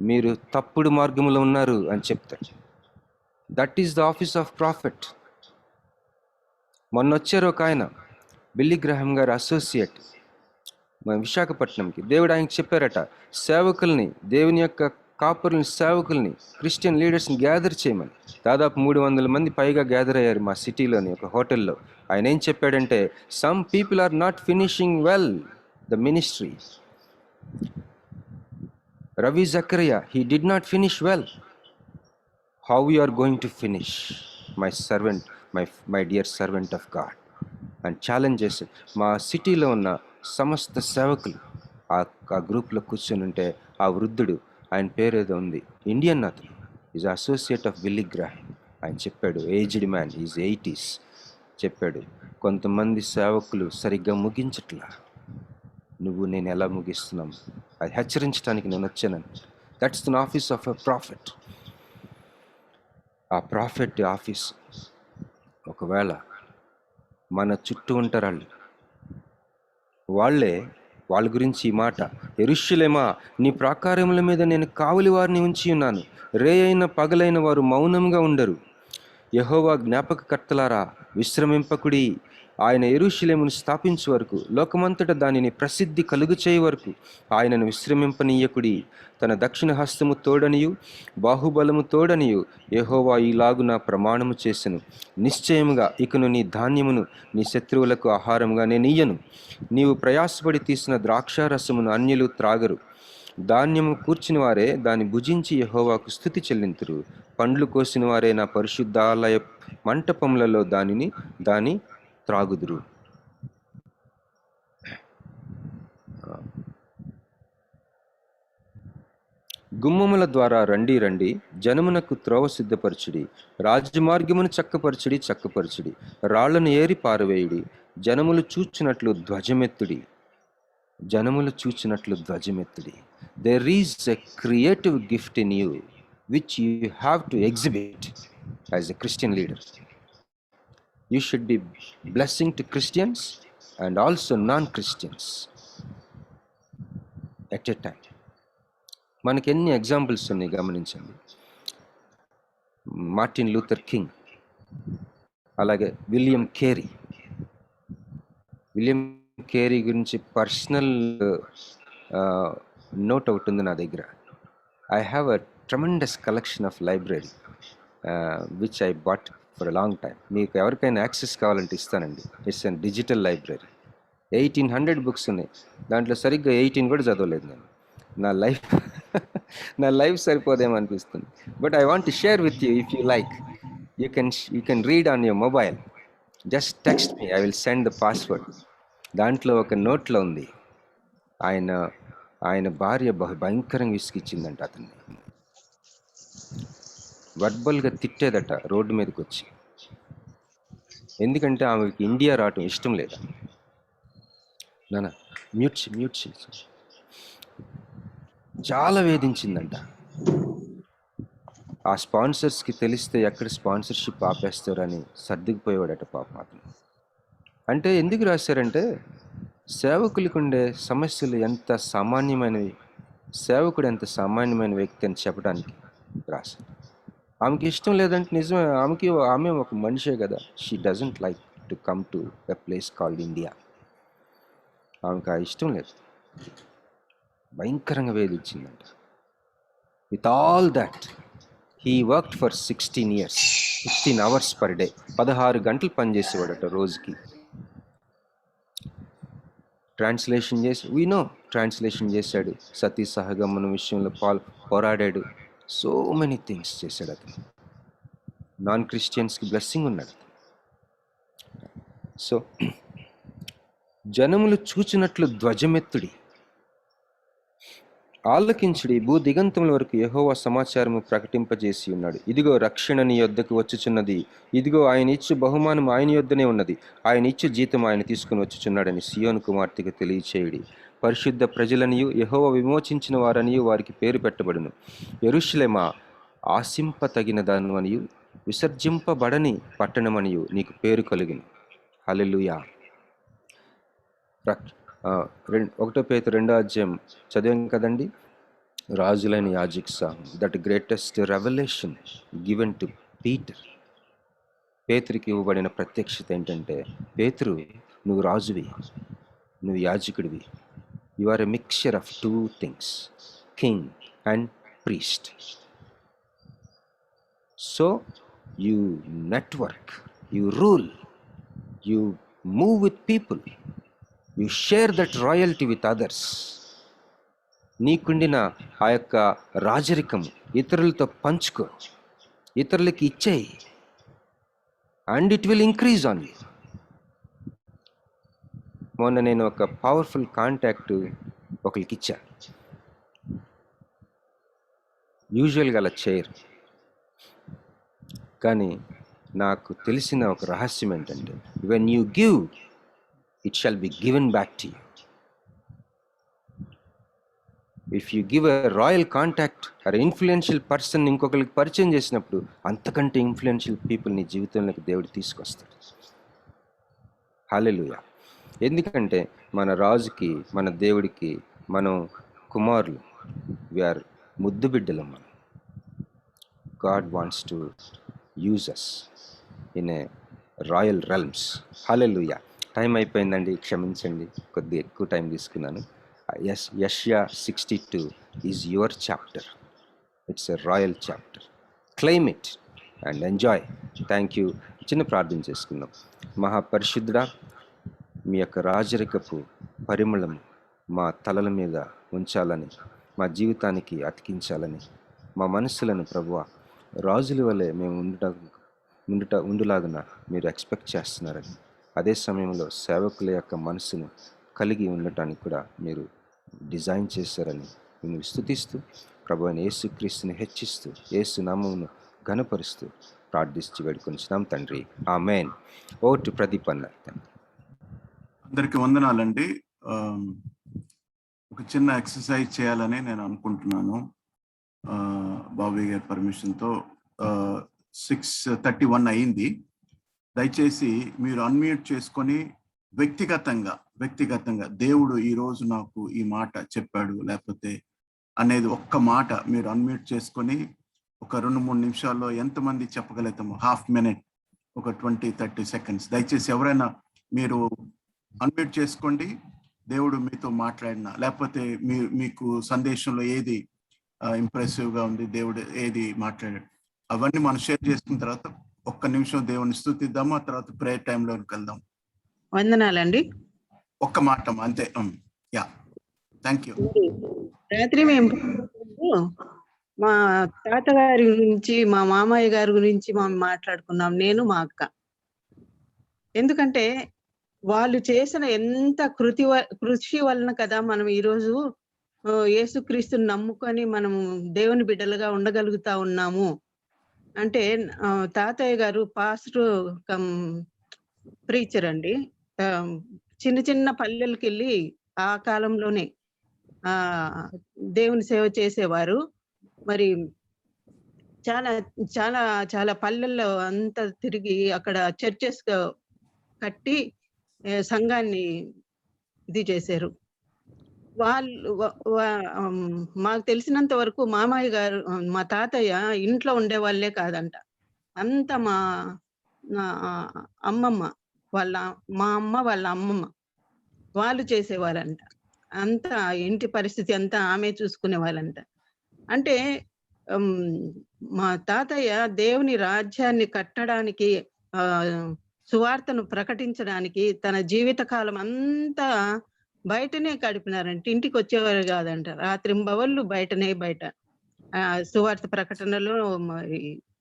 మీరు తప్పుడు మార్గంలో ఉన్నారు అని చెప్తాడు. That is the office of profit. మొన్న వచ్చారు ఒక ఆయన, బిల్లీ గ్రహాం గారు అసోసియేట్, మన విశాఖపట్నంకి. దేవుడు ఆయనకి చెప్పారట, సేవకుల్ని, దేవుని యొక్క కాపురుల్ని, సేవకుల్ని, క్రిస్టియన్ లీడర్స్ని గ్యాదర్ చేయమని. దాదాపు 300 మంది పైగా గ్యాదర్ అయ్యారు మా సిటీలోని ఒక హోటల్లో. ఆయన ఏం చెప్పాడంటే, some people are not finishing well the ministry. Ravi జకరియా, he did not finish well. How you are going to finish, my servant, my dear servant of God అని ఛాలెంజ్ చేశాడు. మా సిటీలో ఉన్న సమస్త సేవకులు ఆ గ్రూప్లో కూర్చొని ఉంటే, ఆ వృద్ధుడు, ఆయన పేరు ఏదో ఉంది, ఇండియన్ అతను, is associate of Billy Graham. ఆయన చెప్పాడు, ఏజ్డ్ మ్యాన్, ఈజ్ 80s, చెప్పాడు, కొంతమంది సేవకులు సరిగ్గా ముగించట్లా. నువ్వు నేను ఎలా ముగిస్తున్నాం అది హెచ్చరించడానికి నేను వచ్చానని. That's the office of a profit. ఆ ప్రాఫిట్ ఆఫీస్. ఒకవేళ మన చుట్టూ ఉంటారు వాళ్ళ గురించి ఈ మాట, యెరూషలేమా నీ ప్రాకారముల మీద నేను కావలి వారిని ఉంచి ఉన్నాను, రే అయిన పగలైన వారు మౌనంగా ఉండరు. యెహోవా జ్ఞాపకకర్తలారా విశ్రమింపకుడి. ఆయన యెరూషలేమును స్థాపించు వరకు, లోకమంతటా దానిని ప్రసిద్ధి కలుగు చేయ వరకు ఆయనను విశ్రమింపనీయకుడి. తన దక్షిణ హస్తము తోడనియు బాహుబలము తోడనియు యెహోవా ఈలాగున ప్రమాణము చేసెను, నిశ్చయముగా ఇకను నీ ధాన్యమును నీ శత్రువులకు ఆహారముగా నేనియ్యను. నీవు ప్రయాసపడి తీసిన ద్రాక్షారసమును అన్యులు త్రాగరు. ధాన్యము కూర్చిన వారే దాన్ని భుజించి యెహోవాకు స్తుతి చెల్లింతురు. పండ్లు కోసిన వారే నా పరిశుద్ధాలయ మంటపములలో దాని త్రాగుదురు. గుమ్మముల ద్వారా రండి రండి, జనమునకు త్రోవ సిద్ధపరచుడి, రాజమార్గమును చక్కపరచుడి, రాళ్లను ఏరి పారవేయుడి, జనములు చూచినట్లు ధ్వజమెత్తుడి. There is a creative gift in you which you have to exhibit as a Christian leader. You should be blessing to Christians and also non-Christians at a time. మనకి ఎన్ని ఎగ్జాంపుల్స్ ఉన్నాయి గమనించండి. మార్టిన్ లూథర్ కింగ్, అలాగే William Carey గురించి personal note ఒకటి ఉంది నా దగ్గర. I have a tremendous collection of library which I bought for a long time. మీకు ఎవరికైనా యాక్సెస్ కావాలంటే ఇస్తానండి. It's an digital library. 1800 books ఉన్నాయి. దాంట్లో సరిగ్గా 18 కూడా చదవలేదు నేను. నా లైఫ్ సరిపోదేమో అనిపిస్తుంది. But I want to share with you. If you like, you can read on your mobile. Just text me, I will send the password. దాంట్లో ఒక నోట్లో ఉంది, ఆయన భార్య భయంకరంగా విసిగిచ్చిందంట అతన్ని. వర్బల్గా తిట్టేదట రోడ్డు మీదకి వచ్చి. ఎందుకంటే ఆమెకి ఇండియా రావటం ఇష్టం లేదా. నాన్న మ్యూట్ చాలా వేధించిందంట. ఆ స్పాన్సర్స్కి తెలిస్తే ఎక్కడ స్పాన్సర్షిప్ ఆపేస్తారని సర్దుకుపోయేవాడట పాపం అతను. అంటే ఎందుకు రాశారంటే, సేవకులకు ఉండే సమస్యలు ఎంత సామాన్యమైనవి, సేవకుడు ఎంత సామాన్యమైన వ్యక్తి అని చెప్పడానికి రాశారు. ఆమెకి ఇష్టం లేదంటే నిజమే, ఆమె ఒక మనిషే కదా. She doesn't like to come to a place called India. ఆమెకు ఆ ఇష్టం లేదు. భయంకరంగా వేధించిందంట. With all that he worked for 16 years, 16 hours per day. 16 గంటలు పనిచేసేవాడట రోజుకి. ట్రాన్స్లేషన్ చేశాడు. సతీ సహగమనం విషయంలో పోరాడాడు. సో మెనీ థింగ్స్ చేశాడు అతను. నాన్ క్రిస్టియన్స్కి బ్లెస్సింగ్ ఉన్నాడు. సో జనములు చూచినట్లు ధ్వజమెత్తుడి, ఆలకించుడి, భూ దిగంతముల వరకు యెహోవా సమాచారము ప్రకటింపజేసి ఉన్నాడు. ఇదిగో రక్షణ నీ యొద్దకు వచ్చుచున్నది, ఇదిగో ఆయన ఇచ్చు బహుమానం ఆయన యొద్దనే ఉన్నది, ఆయన ఇచ్చు జీతం ఆయన తీసుకుని వచ్చుచున్నాడని సియోను కుమార్తెకు తెలియచేయుడి. పరిశుద్ధ ప్రజలనియు యెహోవా విమోచించిన వారనియు వారికి పేరు పెట్టబడును. యెరూషలేమా ఆశింపతగినదను అనియు విసర్జింపబడని పట్టణమనియు నీకు పేరు కలుగును. హల్లెలూయా. 1 Peter 2 చదివాం కదండి. రాజులైన యాజకుసాం, that greatest revelation given to Peter. పేతురికి ఇవ్వబడిన ప్రత్యక్షత ఏంటంటే, పేతురు నువ్వు రాజువి, నువ్వు యాజకుడివి. You are a mixture of 2 things, king and priest. So you network, you rule, you move with people, you share that royalty with others. నీకుండిన ఆ యొక్క రాజరికం ఇతరులతో పంచుకో, ఇతరులకి ఇచ్చేయి, and it will increase on you. మొన్న నేను ఒక పవర్ఫుల్ కాంటాక్ట్ ఒకరికి ఇచ్చా. యూజువల్గా అలా చేయరు, కానీ నాకు తెలిసిన ఒక రహస్యం ఏంటంటే, when you give, it shall be given back to you. If you give a royal contact or influential person ఇంకొకరికి పరిచయం చేసినప్పుడు అంతకంటే ఇన్ఫ్లుయెన్షియల్ పీపుల్ నీ జీవితంలోకి దేవుడు తీసుకొస్తాడు. హల్లెలూయా. ఎందుకంటే మన రాజుకి, మన దేవుడికి మనం కుమారులు, వీఆర్ ముద్దు బిడ్డలం. మనం God wants to use us in a royal realms. Hallelujah. Time అయిపోయిందండి, క్షమించండి, కొద్దిగా ఎక్కువ టైం తీసుకున్నాను. యెషయా 62 is your chapter. It's a royal chapter. Claim it and enjoy. Thank you. చిన్న ప్రార్థన చేసుకుందాం. మహాపరిశుద్ధుడా, మీ యొక్క రాజరికపు పరిమళం మా తలల మీద ఉంచాలని, మా జీవితానికి అతికించాలని, మా మనస్సులను ప్రభువా రాజుల వలె మేము ఉండులాగున మీరు ఎక్స్పెక్ట్ చేస్తున్నారని, అదే సమయంలో సేవకుల యొక్క మనసును కలిగి ఉండటానికి కూడా మీరు డిజైన్ చేశారని మేము స్తుతిస్తూ, ప్రభు అయిన యేసుక్రీస్తుని హెచ్చిస్తూ, యేసు నామమును ఘనపరుస్తూ ప్రార్థిస్తూ వేడుకొంచున్నాం తండ్రి. ఆమేన్. ఓ టు ప్రదీప్ అన్న. అందరికి వందనాలండి. ఒక చిన్న ఎక్సర్సైజ్ చేయాలని నేను అనుకుంటున్నాను, బాబీ గారి పర్మిషన్తో. 6:31 అయింది. దయచేసి మీరు అన్మ్యూట్ చేసుకొని వ్యక్తిగతంగా దేవుడు ఈరోజు నాకు ఈ మాట చెప్పాడు లేకపోతే అనేది ఒక్క మాట మీరు అన్మ్యూట్ చేసుకొని ఒక 2-3 నిమిషాల్లో ఎంతమంది చెప్పగలుగుతాము? హాఫ్ మినిట్, ఒక 20-30 సెకండ్స్. దయచేసి ఎవరైనా మీరు అన్మ్యూట్ చేసుకోండి. దేవుడు మీతో మాట్లాడినా లేకపోతే మీకు సందేశంలో ఏది ఇంప్రెసివ్గా ఉంది, దేవుడు ఏది మాట్లాడాడు, అవన్నీ మనం షేర్ చేసుకున్న తర్వాత ఒక్క నిమిషం దేవుని స్తుతిద్దాము. ఆ తర్వాత ప్రేయర్ టైంలోకి వెళ్దాం. వందనాలండి. ఒక్క మాట అంతే. Yeah, thank you. రాత్రి మేము మా తాతగారి గురించి, మా మామయ్య గారి గురించి మేము మాట్లాడుకున్నాం, నేను మా అక్క. ఎందుకంటే వాళ్ళు చేసిన ఎంత కృషి వలన కదా మనం ఈరోజు యేసుక్రీస్తుని నమ్ముకొని మనము దేవుని బిడ్డలుగా ఉండగలుగుతా ఉన్నాము. అంటే తాతయ్య గారు పాస్టర్ కమ్ ప్రీచర్ అండి. చిన్న పల్లెలకి వెళ్ళి ఆ కాలంలోనే దేవుని సేవ చేసేవారు. మరి చాలా చాలా చాలా పల్లెల్లో అంతా తిరిగి అక్కడ చర్చెస్ కట్టి సంఘాన్ని ఇది చేశారు. వాళ్ళు మాకు తెలిసినంత వరకు మామయ్య గారు, మా తాతయ్య ఇంట్లో ఉండే వాళ్ళే కాదంట. అంత మా అమ్మమ్మ మా అమ్మ వాళ్ళ అమ్మమ్మ వాళ్ళు చేసేవారంట. అంతా ఇంటి పరిస్థితి అంతా ఆమె చూసుకునే వాళ్ళంట. అంటే మా తాతయ్య దేవుని రాజ్యాన్ని కట్టడానికి, సువార్తను ప్రకటించడానికి తన జీవిత కాలం అంతా బయటనే గడిపినారంట. ఇంటికి వచ్చేవారు కాదంట. రాత్రింబవళ్ళు బయట సువార్త ప్రకటనలో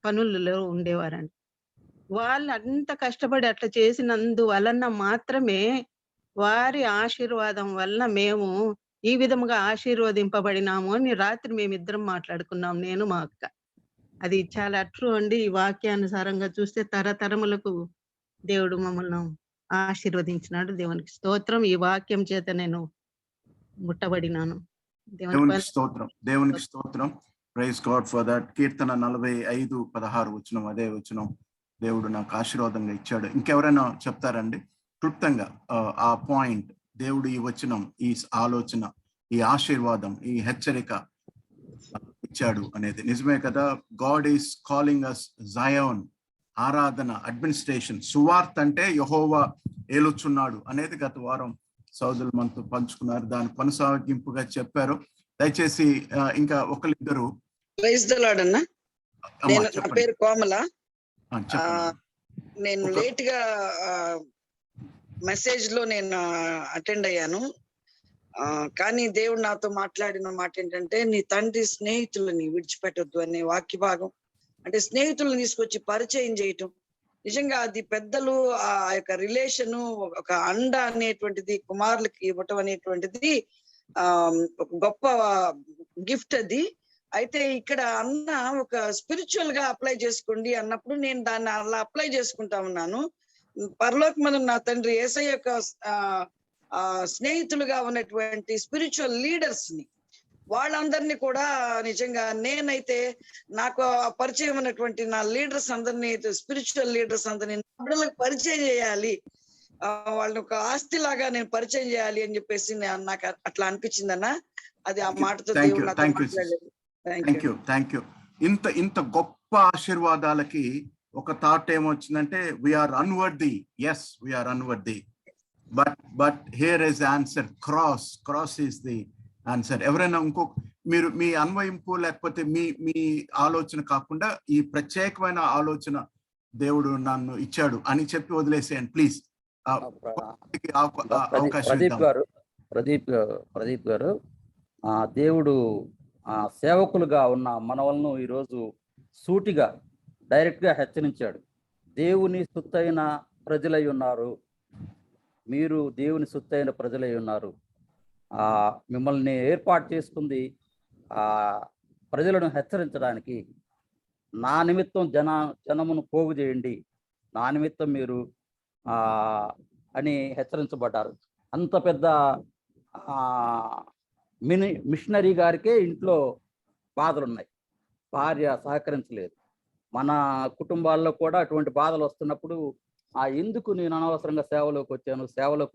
పనులలో ఉండేవారంట. వాళ్ళు అంత కష్టపడి అట్లా చేసినందువలన మాత్రమే వారి ఆశీర్వాదం వలన మేము ఈ విధముగా ఆశీర్వదింపబడినాము అని రాత్రి మేమిద్దరం మాట్లాడుకున్నాం, నేను మా అక్క. అది చాలా ట్రూ అండి. ఈ వాక్యానుసారంగా చూస్తే తరతరములకు దేవుడు మమ్మల్ని ఆశీర్వదించినాడు. దేవునికి స్తోత్రం. ఈ వాక్యం చేత నేను ముట్టబడినాను. దేవునికి స్తోత్రం. Praise God for that. కీర్తన 45:16 వచనం, అదే వచనం దేవుడు నాకు ఆశీర్వాదంగా ఇచ్చాడు. ఇంకెవరైనా చెప్తారండి క్లుప్తంగా ఆ పాయింట్? దేవుడు ఈ వచనం, ఈ ఆలోచన, ఈ ఆశీర్వాదం, ఈ హెచ్చరిక ఇచ్చాడు అనేది నిజమే కదా. God is calling us Zion. ఆరాధన, అడ్మినిస్ట్రేషన్, సువార్త అంటే యెహోవా ఏలుచున్నాడు అనేది గత వారం సోదరులు మనతో పంచుకున్నారు. దాని కొనసాగింపుగా చెప్పారు. దయచేసి ఇంకా ఒకరిద్దరు. ప్రైజ్ ది లార్డ్ అన్న. నా పేరు కోమల. నేను లేట్ గా మెసేజ్ లో నేను అటెండ్ అయ్యాను. కానీ దేవుడు నాతో మాట్లాడిన మాట ఏంటంటే, నీ తండ్రి స్నేహితులని విడిచిపెట్టొద్దు అనే వాక్య భాగం. అంటే స్నేహితులను తీసుకొచ్చి పరిచయం చేయటం, నిజంగా అది పెద్దలు ఆ యొక్క రిలేషన్, ఒక అండ అనేటువంటిది కుమారులకి ఇవ్వటం అనేటువంటిది ఒక గొప్ప గిఫ్ట్ అది. అయితే ఇక్కడ అన్న ఒక స్పిరిచువల్ గా అప్లై చేసుకోండి అన్నప్పుడు నేను దాన్ని అలా అప్లై చేసుకుంటా ఉన్నాను. పరలోకమందున్న నా తండ్రి యేసయ్య యొక్క స్నేహితులుగా ఉన్నటువంటి స్పిరిచువల్ లీడర్స్ ని వాళ్ళందరినీ కూడా నిజంగా నేనైతే నాకు పరిచయం ఉన్నటువంటి నా లీడర్స్ అందరినీ, స్పిరిచువల్ లీడర్స్ అందరినీ బిడ్డలకు పరిచయం చేయాలి, వాళ్ళని ఒక ఆస్తి లాగా నేను పరిచయం చేయాలి అని చెప్పేసి నాకు అట్లా అనిపించింది అన్న. అది ఆ మాటతో దేవుడు నాతో మాట్లాడాడు. Thank you. ఇంత గొప్ప ఆశీర్వాదాలకి ఒక థాట్ ఏమొచ్చిందంటే we are unworthy. Yes, we are unworthy, but here is answer. Cross is the answer. ఎవరైనా మీరు మీ అన్వయింపు లేకపోతే మీ ఆలోచన కాకుండా ఈ ప్రత్యేకమైన ఆలోచన దేవుడు నన్ను ఇచ్చాడు అని చెప్పి వదిలేసేయండి ప్లీజ్. ప్రదీప్ గారు, దేవుడు సేవకులుగా ఉన్న మనవలను ఈరోజు సూటిగా డైరెక్ట్ గా హెచ్చరించాడు. దేవుని సొత్తైన ప్రజలై ఉన్నారు, మీరు దేవుని సొత్తైన ప్రజలై ఉన్నారు. మిమ్మల్ని ఏర్పాటు చేసుకుంది ప్రజలను హెచ్చరించడానికి. నా నిమిత్తం జనమును పోగు చేయండి, నా నిమిత్తం మీరు అని హెచ్చరించబడ్డారు. అంత పెద్ద మిషనరీ గారికే ఇంట్లో బాధలు ఉన్నాయి, భార్య సహకరించలేదు. మన కుటుంబాల్లో కూడా అటువంటి బాధలు వస్తున్నప్పుడు ఎందుకు నేను అనవసరంగా సేవలోకి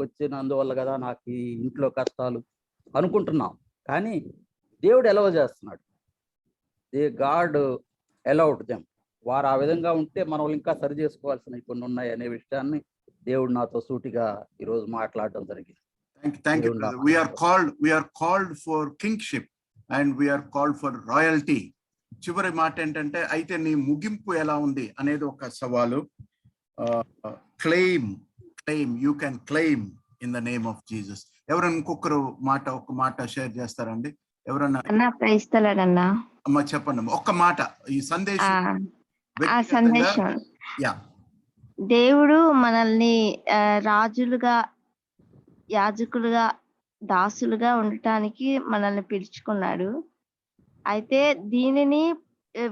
వచ్చినందువల్ల కదా నాకు ఈ ఇంట్లో కష్టాలు అనుకుంటున్నాం. కానీ దేవుడు ఎలవ చేస్తున్నాడు. God allowed them. వారు ఆ విధంగా ఉంటే మనం ఇంకా సరి చేసుకోవాల్సినవి కొన్ని ఉన్నాయి అనే విషయాన్ని దేవుడు నాతో సూటిగా ఈరోజు మాట్లాడడం జరిగింది. Thank you. We are called for kingship and we are called for royalty. చివరి మాట ఏంటంటే, అయితే నీ ముగింపు ఎలా ఉంది అనేది ఒక సవాలు. Claim, you can claim in the name of Jesus. ఎవరైనా ఒక మాట షేర్ చేస్తారండి? ఎవరన్నా? అమ్మా చెప్పండి ఒక్క మాట. ఈ సందేశం దేవుడు మనల్ని రాజులుగా, యాజకులుగా, దాసులుగా ఉండటానికి మనల్ని పిలుచుకున్నాడు. అయితే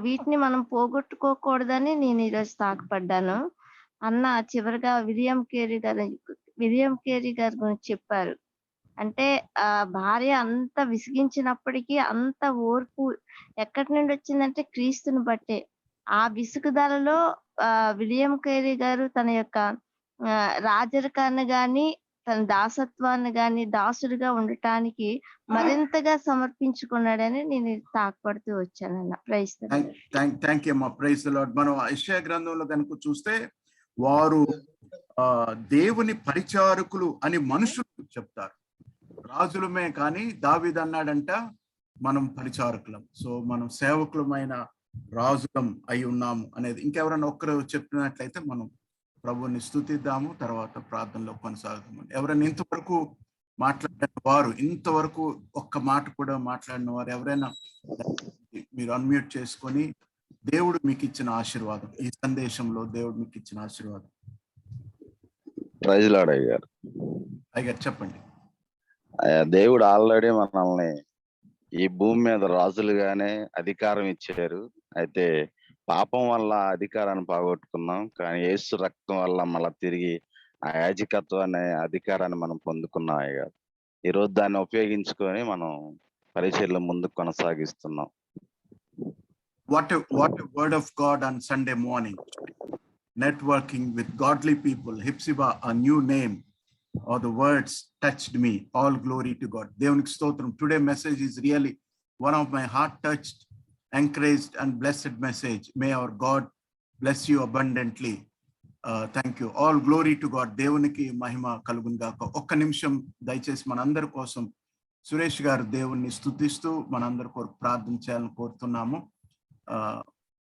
వీటిని మనం పోగొట్టుకోకూడదని నేను ఈరోజు తాకపడ్డాను. అన్న చివరిగా విలియం కేరీ గారి గురించి చెప్పారు. అంటే భార్య అంత విసిగించినప్పటికీ అంత ఓర్పు ఎక్కడి నుండి వచ్చిందంటే క్రీస్తుని బట్టే. ఆ విసుగుదలలో విలియం కేరీ గారు తన యొక్క రాజరికాన్ని గాని, తన దాసత్వాన్ని గాని, దాసుడిగా ఉండటానికి మరింతగా సమర్పించుకున్నాడని నేను తాకపడుతూ వచ్చానన్న. Praise the Lord. Thank you అమ్మా. Praise the Lord. మనం యెషయా గ్రంథంలో కనుక చూస్తే వారు దేవుని పరిచారకులు అని మనుషులు చెప్తారు, రాజులమే. కానీ దావీదు అన్నాడంట మనం పరిచారకులం. సో మనం సేవకులమైన రాజులం అయి ఉన్నాము అనేది. ఇంకెవరైనా ఒక్కరు చెప్పినట్లయితే మనం ప్రభువుని స్తుతిద్దాము, తర్వాత ప్రార్థనలో కొనసాగుదాము. ఎవరైనా ఇంతవరకు మాట్లాడిన వారు, ఇంతవరకు ఒక్క మాట కూడా మాట్లాడిన వారు ఎవరైనా మీరు అన్మ్యూట్ చేసుకొని దేవుడు మీకు ఇచ్చిన ఆశీర్వాదం, ఈ సందేశంలో దేవుడు మీకు ఇచ్చిన ఆశీర్వాదం. ప్రైజ్ లార్డ్ అయ్యారు. అయ్యారు చెప్పండి. దేవుడు ఆల్రెడీ మనల్ని ఈ భూమి మీద రాజులుగానే అధికారం ఇచ్చారు. అయితే పాపం వల్ల అధికారాన్ని పోగొట్టుకున్నాం. కానీ యేసు రక్తం వల్ల మళ్ళీ తిరిగి ఆ యాజకత్వాన్ని, అధికారాన్ని మనం పొందుకున్నాం అయ్యారు. ఈరోజు దాన్ని ఉపయోగించుకొని మనం పరిచర్యలు ముందుకు కొనసాగిస్తున్నాం. What a word of God on Sunday morning. Networking with godly people. Hipsiba, a new name, or the words touched me. All glory to God. Devaniki stotram. Today message is really one of my heart touched, encouraged and blessed message. May our God bless you abundantly. Thank you. All glory to God. Devaniki mahima kalugundaka. Okka nimisham daychesi manandari kosam Suresh గారు దేవుణ్ణి స్తుతిస్తూ మనందరి కొరకు ప్రార్థన చేయాలని కోరుతున్నాము.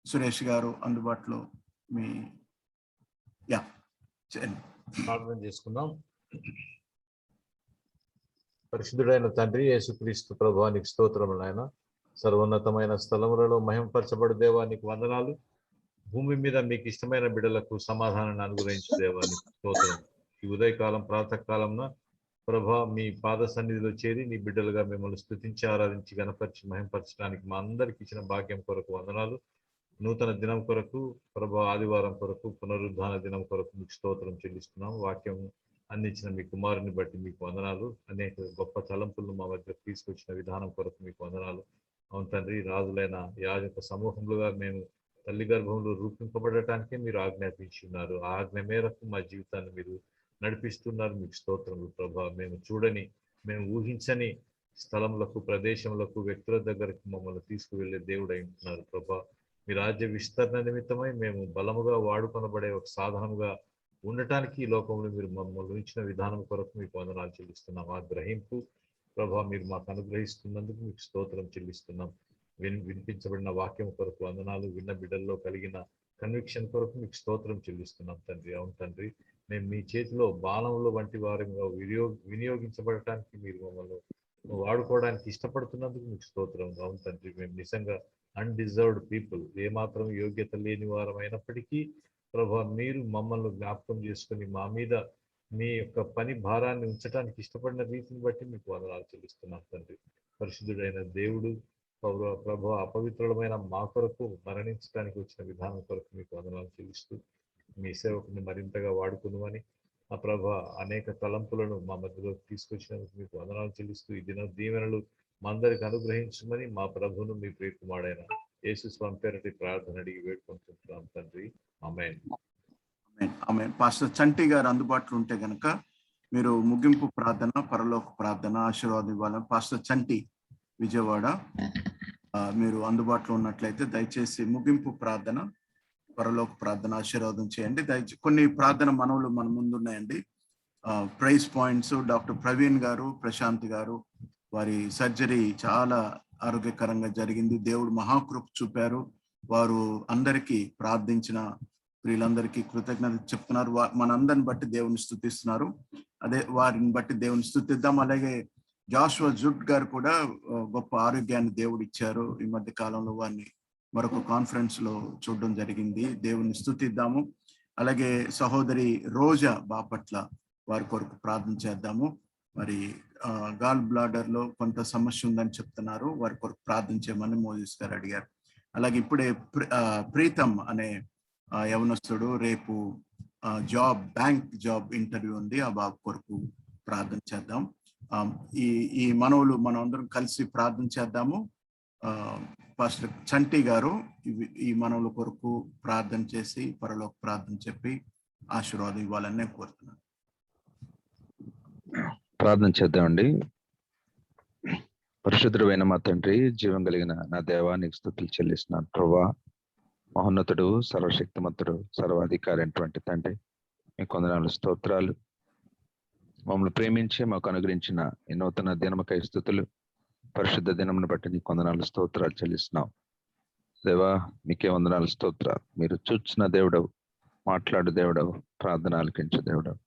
సురేష్ గారు అందుబాటులో ప్రార్థన చేసుకుందాం. పరిశుద్ధుడైన తండ్రి యేసుక్రీస్తు ప్రభువానికి స్తోత్రములు. నాయన సర్వోన్నతమైన స్థలములలో మహిమపరచబడు దేవానికి వందనాలు. భూమి మీద మీకు ఇష్టమైన బిడ్డలకు సమాధానాన్ని అనుగ్రహించు దేవానికి స్తోత్రం. ఈ ఉదయకాలం ప్రాతకాలంన ప్రభా మీ పాద సన్నిధిలో చేరి నీ బిడ్డలుగా మిమ్మల్ని స్తుతించి ఆరాధించి గణపరిచి మహిమపరచడానికి మా అందరికి ఇచ్చిన భాగ్యం కొరకు వందనాలు. నూతన దినం కొరకు ప్రభా, ఆదివారం కొరకు, పునరుద్ధాన దినం కొరకు మీకు స్తోత్రం చెల్లిస్తున్నాం. వాక్యం అందించిన మీ కుమారుని బట్టి మీకు వందనాలు. అనేక గొప్ప తలంపులను మా మధ్య తీసుకొచ్చిన విధానం కొరకు మీకు వందనాలు. అవును తండ్రి, రాజులైన యాజక సమూహములుగా మేము తల్లి గర్భంలో రూపింపబడటానికి మీరు ఆజ్ఞాపించి ఉన్నారు. ఆ ఆజ్ఞ మేరకు మా జీవితాన్ని మీరు నడిపిస్తున్నారు. మీకు స్తోత్రములు ప్రభా. మేము చూడని, మేము ఊహించని స్థలములకు, ప్రదేశములకు, వ్యక్తుల దగ్గరకు మమ్మల్ని తీసుకువెళ్ళే దేవుడు అయి ఉంటున్నారు ప్రభా. మీ రాజ్య విస్తరణ నిమిత్తమై మేము బలముగా వాడుకొనబడే ఒక సాధనముగా ఉండటానికి ఈ లోకంలో మీరు మమ్మల్ని ఉంచిన విధానం కొరకు మీకు వందనాలు చెల్లిస్తున్నాం. ఆ గ్రహింపు ప్రభా మీరు మాకు అనుగ్రహిస్తున్నందుకు మీకు స్తోత్రం చెల్లిస్తున్నాం. వినిపించబడిన వాక్యం కొరకు వందనాలు. విన్న బిడ్డల్లో కలిగిన కన్విక్షన్ కొరకు మీకు స్తోత్రం చెల్లిస్తున్నాం తండ్రి. అవును తండ్రి, మేము మీ చేతిలో బాణములు వంటి వారిగా వినియోగించబడటానికి మీరు మమ్మల్ని వాడుకోవడానికి ఇష్టపడుతున్నందుకు మీకు స్తోత్రం. అవును తండ్రి, మేము నిజంగా అన్డిజర్వ్డ్ పీపుల్, ఏమాత్రం యోగ్యత లేని వారం అయినప్పటికీ ప్రభా మీరు మమ్మల్ని జ్ఞాపకం చేసుకుని మా మీద మీ యొక్క పని భారాన్ని ఉంచడానికి ఇష్టపడిన రీతిని బట్టి మీకు వందనాలు చెల్లిస్తున్నాం తండ్రి. పరిశుద్ధుడైన దేవుడు ప్రభు అపవిత్రులమైన మా కొరకు మరణించడానికి వచ్చిన విధానం కొరకు మీకు వందనాలు చెల్లిస్తూ మీ సేవకుని మరింతగా వాడుకుందామని ఆ ప్రభ అనేక తలంపులను మా మధ్యలో తీసుకొచ్చినందుకు మీకు వందనాలు చెల్లిస్తూ ఈ దిన దీవెనలు మా అందరికి అనుగ్రహించమని మా ప్రభువును మీ ప్రియకుమారుడైన యేసు స్వామి పేరటి ప్రార్థన అడిగి వేడుకుంటున్నాం తండ్రి. ఆమేన్. ఆమేన్. పాస్టర్ చంటి గారు అందుబాటులో ఉంటే గనక మీరు ముగింపు ప్రార్థన, పరలోక ప్రార్థన, ఆశీర్వాదం ఇవ్వాలని. పాస్టర్ చంటి విజయవాడ, మీరు అందుబాటులో ఉన్నట్లయితే దయచేసి ముగింపు ప్రార్థన, పరలోక ప్రార్థన, ఆశీర్వాదం చేయండి. దయచేసి కొన్ని ప్రార్థన మనవులు మన ముందున్నాయండి. ప్రైజ్ పాయింట్స్ డాక్టర్ ప్రవీణ్ గారు, ప్రశాంత్ గారు, వారి సర్జరీ చాలా ఆరోగ్యకరంగా జరిగింది. దేవుడు మహాకృప చూపారు. వారు అందరికీ ప్రార్థించిన వీళ్ళందరికీ కృతజ్ఞత చెప్తున్నారు. మనందరిని బట్టి దేవుని స్తుతిస్తున్నారు. అదే వారిని బట్టి దేవుని స్తుతిద్దాం. అలాగే జాషువా జుడ్ గారు కూడా గొప్ప ఆరోగ్యాన్ని దేవుడు ఇచ్చారు. ఈ మధ్య కాలంలో వారిని మరొక కాన్ఫరెన్స్ లో చూడడం జరిగింది. దేవుని స్తుతిద్దాము. అలాగే సహోదరి రోజా బాపట్ల, వారి కొరకు ప్రార్థన చేద్దాము. మరి గాల్ బ్లాడర్ లో కొంత సమస్య ఉందని చెప్తున్నారు. వారి కొరకు ప్రార్థన చేయమని మోదీస్ గారు అడిగారు. అలాగే ఇప్పుడే ప్రీతం అనే యవనస్తుడు రేపు బ్యాంక్ జాబ్ ఇంటర్వ్యూ ఉంది. ఆ బాబు కొరకు ప్రార్థన చేద్దాం. ఈ మనవులు మనం అందరం కలిసి ప్రార్థన చేద్దాము. పాస్టర్ చంటి గారు ఈ మనవుల కొరకు ప్రార్థన చేసి పరలోక ప్రార్థన చెప్పి ఆశీర్వాదం ఇవ్వాలని నేను కోరుతున్నాను. ప్రార్థన చేద్దామండి. పరిశుద్ధుడైన మా తండ్రి, జీవం కలిగిన నా దేవా, నీకు స్తుతులు చెల్లిస్తున్నాను ప్రభువా. మహోన్నతుడు, సర్వశక్తిమంతుడు, సర్వాధికారి అయినటువంటి తండ్రి, మీకు వందనాలు, స్తోత్రాలు. మమ్మల్ని ప్రేమించి మాకు అనుగ్రహించిన ఈ నూతన దినమకై స్తుతులు. పరిశుద్ధ దినమును బట్టి నీకు వందనాలు, స్తోత్రాలు చెల్లిస్తున్నాం దేవా. మీకే వందనాలు, స్తోత్రాలు. మీరు చూచిన దేవుడవు, మాట్లాడు దేవుడవు, ప్రార్థన ఆలకించు దేవుడవు,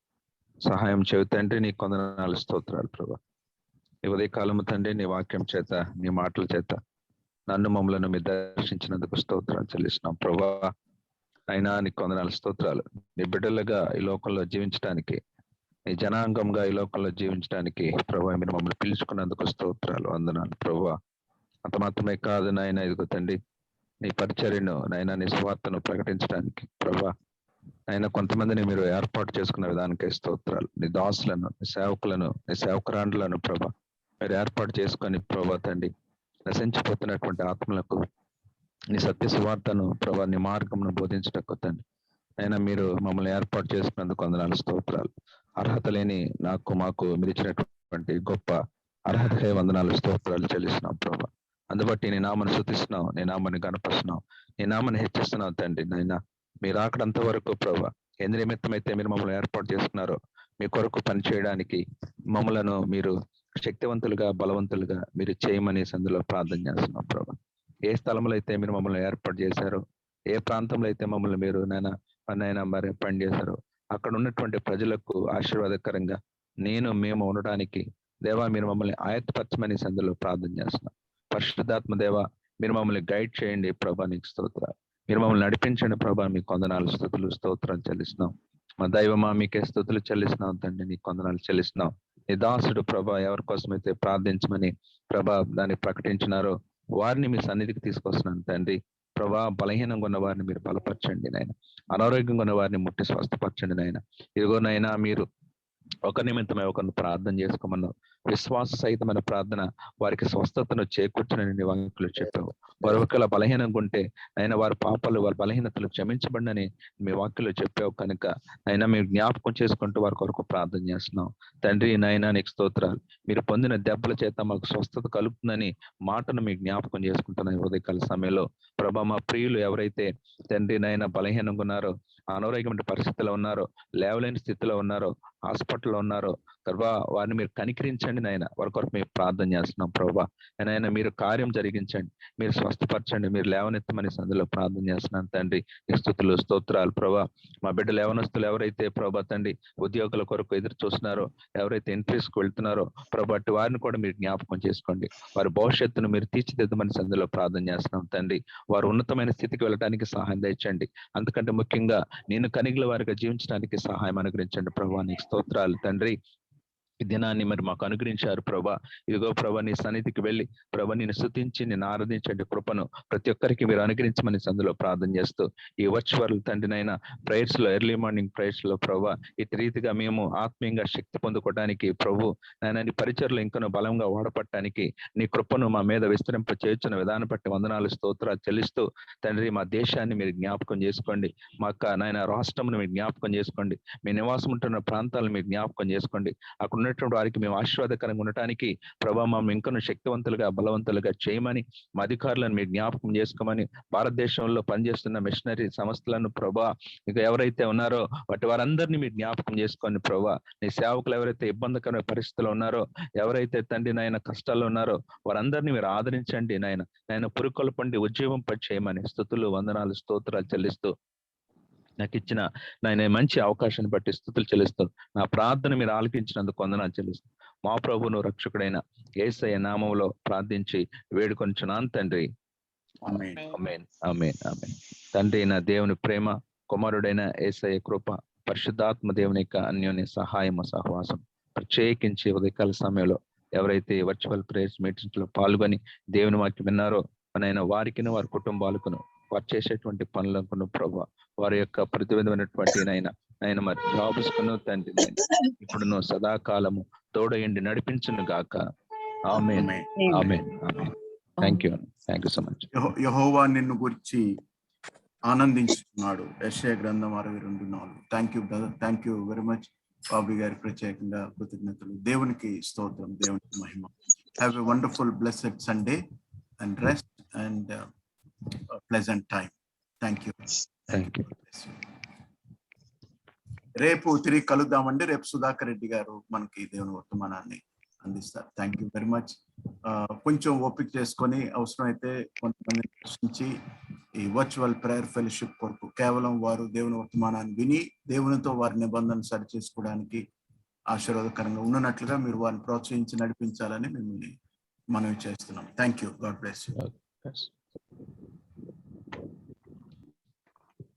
సహాయం చేయ తండ్రి. నీకు వందనాలు, స్తోత్రాలు ప్రభా. ఈ ఉదయకాలము తండ్రి, నీ వాక్యం చేత, నీ మాటల చేత నన్ను మమ్మలను మీరు దర్శించినందుకు స్తోత్రాలు చెల్లిస్తున్నాం ప్రభా. అయినా నీకు వందనాలు, స్తోత్రాలు. నీ బిడ్డలుగా ఈ లోకంలో జీవించడానికి, నీ జనాంగంగా ఈ లోకంలో జీవించడానికి ప్రభా మీరు మమ్మల్ని పిలుచుకున్నందుకు స్తోత్రాలు, వందనాలు ప్రభా. అంత మాత్రమే కాదు నాయన, ఇదిగో తండ్రి నీ పరిచర్యను నాయన, నీ స్వార్థను ప్రకటించడానికి ప్రభా ఆయన కొంతమందిని మీరు ఏర్పాటు చేసుకున్న విధానికే స్తోత్రాలు. నీ దాసులను, నీ సేవకులను, నీ సేవకురాండ్లను ప్రభా మీరు ఏర్పాటు చేసుకొని ప్రభా తండ్రి నశించిపోతున్నటువంటి ఆత్మలకు నీ సత్య సువార్తను ప్రభా నీ మార్గంను బోధించటకు తండ్రి అయినా మీరు మమ్మల్ని ఏర్పాటు చేసుకున్నందుకు వందనాలు, స్తోత్రాలు. అర్హత లేని మాకు మీరు ఇచ్చినటువంటి గొప్ప అర్హతకే వందనాలు, స్తోత్రాలు చెల్లిస్తున్నాం ప్రభా. అందుబట్టి నీ నామను స్తుతిస్తున్నాం, నీ నామాన్ని గణపరుస్తున్నాం, నీ నామాన్ని హెచ్చిస్తున్నాం తండ్రి. నాయన మీరు అక్కడంత వరకు ప్రభా ఎందు నిమిత్తం అయితే మీరు మమ్మల్ని ఏర్పాటు చేసుకున్నారో మీ కొరకు పనిచేయడానికి మమ్మలను మీరు శక్తివంతులుగా, బలవంతులుగా మీరు చేయమని సందులో ప్రార్థన చేస్తున్నాం ప్రభా. ఏ స్థలంలో అయితే మీరు మమ్మల్ని ఏర్పాటు చేశారో, ఏ ప్రాంతంలో అయితే మమ్మల్ని మీరు నైనా మరి పని చేశారో అక్కడ ఉన్నటువంటి ప్రజలకు ఆశీర్వాదకరంగా మేము ఉండడానికి దేవా మీరు మమ్మల్ని ఆయత్తపరచమని సందులో ప్రార్థన చేస్తున్నాం. పరిశుద్ధాత్మ దేవా మీరు మమ్మల్ని గైడ్ చేయండి ప్రభా, నీకు స్తోత్రాలు. మీరు మమ్మల్ని నడిపించండి ప్రభా, మీకు వందనాలు, స్తుతులు, స్తోత్రాలు చెల్లిస్తున్నాం. మా దైవమా మీకే స్తుతులు చెల్లిస్తున్నాం తండ్రి, నీకు వందనాలు చెల్లిస్తున్నాం. నీ దాసుడు ప్రభా ఎవరి కోసమైతే ప్రార్థించమని ప్రభా దాన్ని ప్రకటించినారో వారిని మీ సన్నిధికి తీసుకొస్తున్నాను తండ్రి. ప్రభా బలహీనంగా ఉన్న వారిని మీరు బలపరచండి నాయన, అనారోగ్యంగా ఉన్న వారిని ముట్టి స్వస్థపరచండి నాయన. ఇదిగోనైనా మీరు ఒక నిమిత్తమై ఒకరిని ప్రార్థన చేసుకోమన్నావు. విశ్వాస సహితమైన ప్రార్థన వారికి స్వస్థతను చేకూర్చునని నీ వాక్యంలో చెప్పావు. వారు ఒకవేళ బలహీనంగా ఉంటే అయినా వారి పాపాలు వారి బలహీనతలు క్షమించబడినని మీ వాక్యంలో చెప్పావు కనుక అయినా మీరు జ్ఞాపకం చేసుకుంటూ వారి కొరకు ప్రార్థన చేస్తున్నాం. తండ్రి నాయనా నీకు స్తోత్రాలు. మీరు పొందిన దెబ్బల చేత మాకు స్వస్థత కలుగుతుందని మాటను మీ జ్ఞాపకం చేసుకుంటున్న ఉదయకాల సమయంలో ప్రభా, మా ప్రియులు ఎవరైతే తండ్రి నాయన బలహీనంగా ఉన్నారో, అనారోగ్యమైన పరిస్థితిలో ఉన్నారో, లేవలేని స్థితిలో ఉన్నారో, హాస్పిటల్లో ఉన్నారో ప్రభా, వారిని మీరు కనికరించండి నాయన. వారి కొరకు మేము ప్రార్థన చేస్తున్నాం ప్రభా. నాయన మీరు కార్యం జరిగించండి, మీరు స్వస్థపరచండి, మీరు లేవనెత్తమని సందులో ప్రార్థన చేస్తున్నాను తండ్రి. నీ స్తుతులు స్తోత్రాలు ప్రభా. మా బిడ్డ లేవనస్తులు ఎవరైతే ప్రభా తండ్రి ఉద్యోగుల కొరకు ఎదురు చూస్తున్నారో, ఎవరైతే ఇంటర్వ్యూస్కి వెళ్తున్నారో ప్రభా, అటు వారిని కూడా మీరు జ్ఞాపకం చేసుకోండి. వారి భవిష్యత్తును మీరు తీర్చిదిద్దమని సందులో ప్రార్థన చేస్తున్నాం తండ్రి. వారు ఉన్నతమైన స్థితికి వెళ్ళడానికి సహాయం తెచ్చండి. అంతకంటే ముఖ్యంగా నేను కనిగిల వారిగా జీవించడానికి సహాయం అనుగ్రహించండి ప్రభా. నీకు స్తోత్రాలు తండ్రి. ఈ దినాన్ని మరి మాకు అనుగ్రహించారు ప్రభా. ఇదిగో ప్రభా, నీ సన్నిధికి వెళ్ళి ప్రభా నిన్ను స్తుతించి నిన్ను ఆరాధించండి కృపను ప్రతి ఒక్కరికి మీరు అనుగ్రహించమని సందులో ప్రార్థన చేస్తూ ఈ వర్చువల్ తండ్రినైనా ప్రేయర్స్ లో, ఎర్లీ మార్నింగ్ ప్రేయర్స్ లో ప్రభా ఇటు రీతిగా మేము ఆత్మీయంగా శక్తి పొందుకోవడానికి ప్రభు నాయన నీ పరిచర్లు ఇంకనూ బలంగా వాడపట్టడానికి నీ కృపను మా మీద విస్తరింప చేర్చిన విధానం బట్టి వందనాలు స్తోత్రాలు చెల్లిస్తూ తండ్రి మా దేశాన్ని మీరు జ్ఞాపకం చేసుకోండి. మా నాయన రాష్ట్రంను మీరు జ్ఞాపకం చేసుకోండి. మీ నివాసం ఉంటున్న ప్రాంతాలను మీరు జ్ఞాపకం చేసుకోండి. అక్కడ ఉన్నటువంటి వారికి మేము ఆశీర్వాదకరంగా ఉండటానికి ప్రభా మేము ఇంకనూ శక్తివంతులుగా బలవంతులుగా చేయమని, మా అధికారులను మీరు జ్ఞాపకం చేసుకోమని, భారతదేశంలో పనిచేస్తున్న మిషనరీ సంస్థలను ప్రభా ఇక ఎవరైతే ఉన్నారో వారందరినీ మీరు జ్ఞాపకం చేసుకోండి ప్రభా. నీ సేవకులు ఎవరైతే ఇబ్బందికరమైన పరిస్థితుల్లో ఉన్నారో, ఎవరైతే తండ్రి నాయన కష్టాల్లో ఉన్నారో వారందరినీ మీరు ఆదరించండి నాయన. నాయన పురుకొల్పండి, ఉద్యోగం పని చేయమని స్తుతులు వందనాలు స్తోత్రాలు చెల్లిస్తూ నాకు ఇచ్చిన నాయన మంచి అవకాశాన్ని బట్టి స్తుతులు చెల్లిస్తూ నా ప్రార్థన మీరు ఆలకించినందుకు వందనాలు చెల్లిస్తూ మా ప్రభువును రక్షకుడైన యేసయ్య నామములో ప్రార్థించి వేడుకొంచున్నాను తండ్రి. ఆమేన్. ఆమేన్ ఆమేన్ ఆమేన్. తండ్రి నా దేవుని ప్రేమ, కుమారుడైన యేసయ్య కృప, పరిశుద్ధాత్మ దేవుని యొక్క అన్యోన్య సహాయము సహవాసం ప్రత్యేకించి ఉదయకాల సమయంలో ఎవరైతే వర్చువల్ ప్రేయర్స్ మీటింగ్స్ లో పాల్గొని దేవుని వాక్యం విన్నారో నైనా వారికి వారి కుటుంబాలకును వారు చేసేటువంటి పనులకు ప్రభా వారి యొక్క ప్రతివిధమైనటువంటి నాయన మరి జాబ్స్ కును తండ్రి ఇప్పుడును సదాకాలము తోడయండి నడిపించును గాక. Amen amen amen. Thank you so much. యెహోవా నిన్ను గురించి ఆనందించుతున్నాడు. యెషయా గ్రంథం 62:4. Thank you brother, thank you very much. Bobby గారి ప్రత్యేకంగా కృతజ్ఞతలు. దేవునికి స్తోత్రం, దేవునికి మహిమ. Have a wonderful blessed Sunday and rest and a pleasant time. Thank you. రేపు తిరిగి కలుద్దామండి. రేపు సుధాకర్ రెడ్డి గారు మనకి దేవుని వర్తమానాన్ని అందిస్తారు. Thank you very much. కొంచెం ఓపిక చేసుకొని అవసరమైతే కొంతమంది ప్రశ్నించి ఈ వర్చువల్ ప్రేయర్ ఫెలోషిప్ కొరకు కేవలం వారు దేవుని వర్తమానాన్ని విని దేవునితో వారి నిబంధన సరి చేసుకోవడానికి ఆశీర్వాదకరంగా ఉన్నట్లుగా మీరు వారిని ప్రోత్సహించి నడిపించాలని మిమ్మల్ని మనవి చేస్తున్నాం. Thank you. God bless you.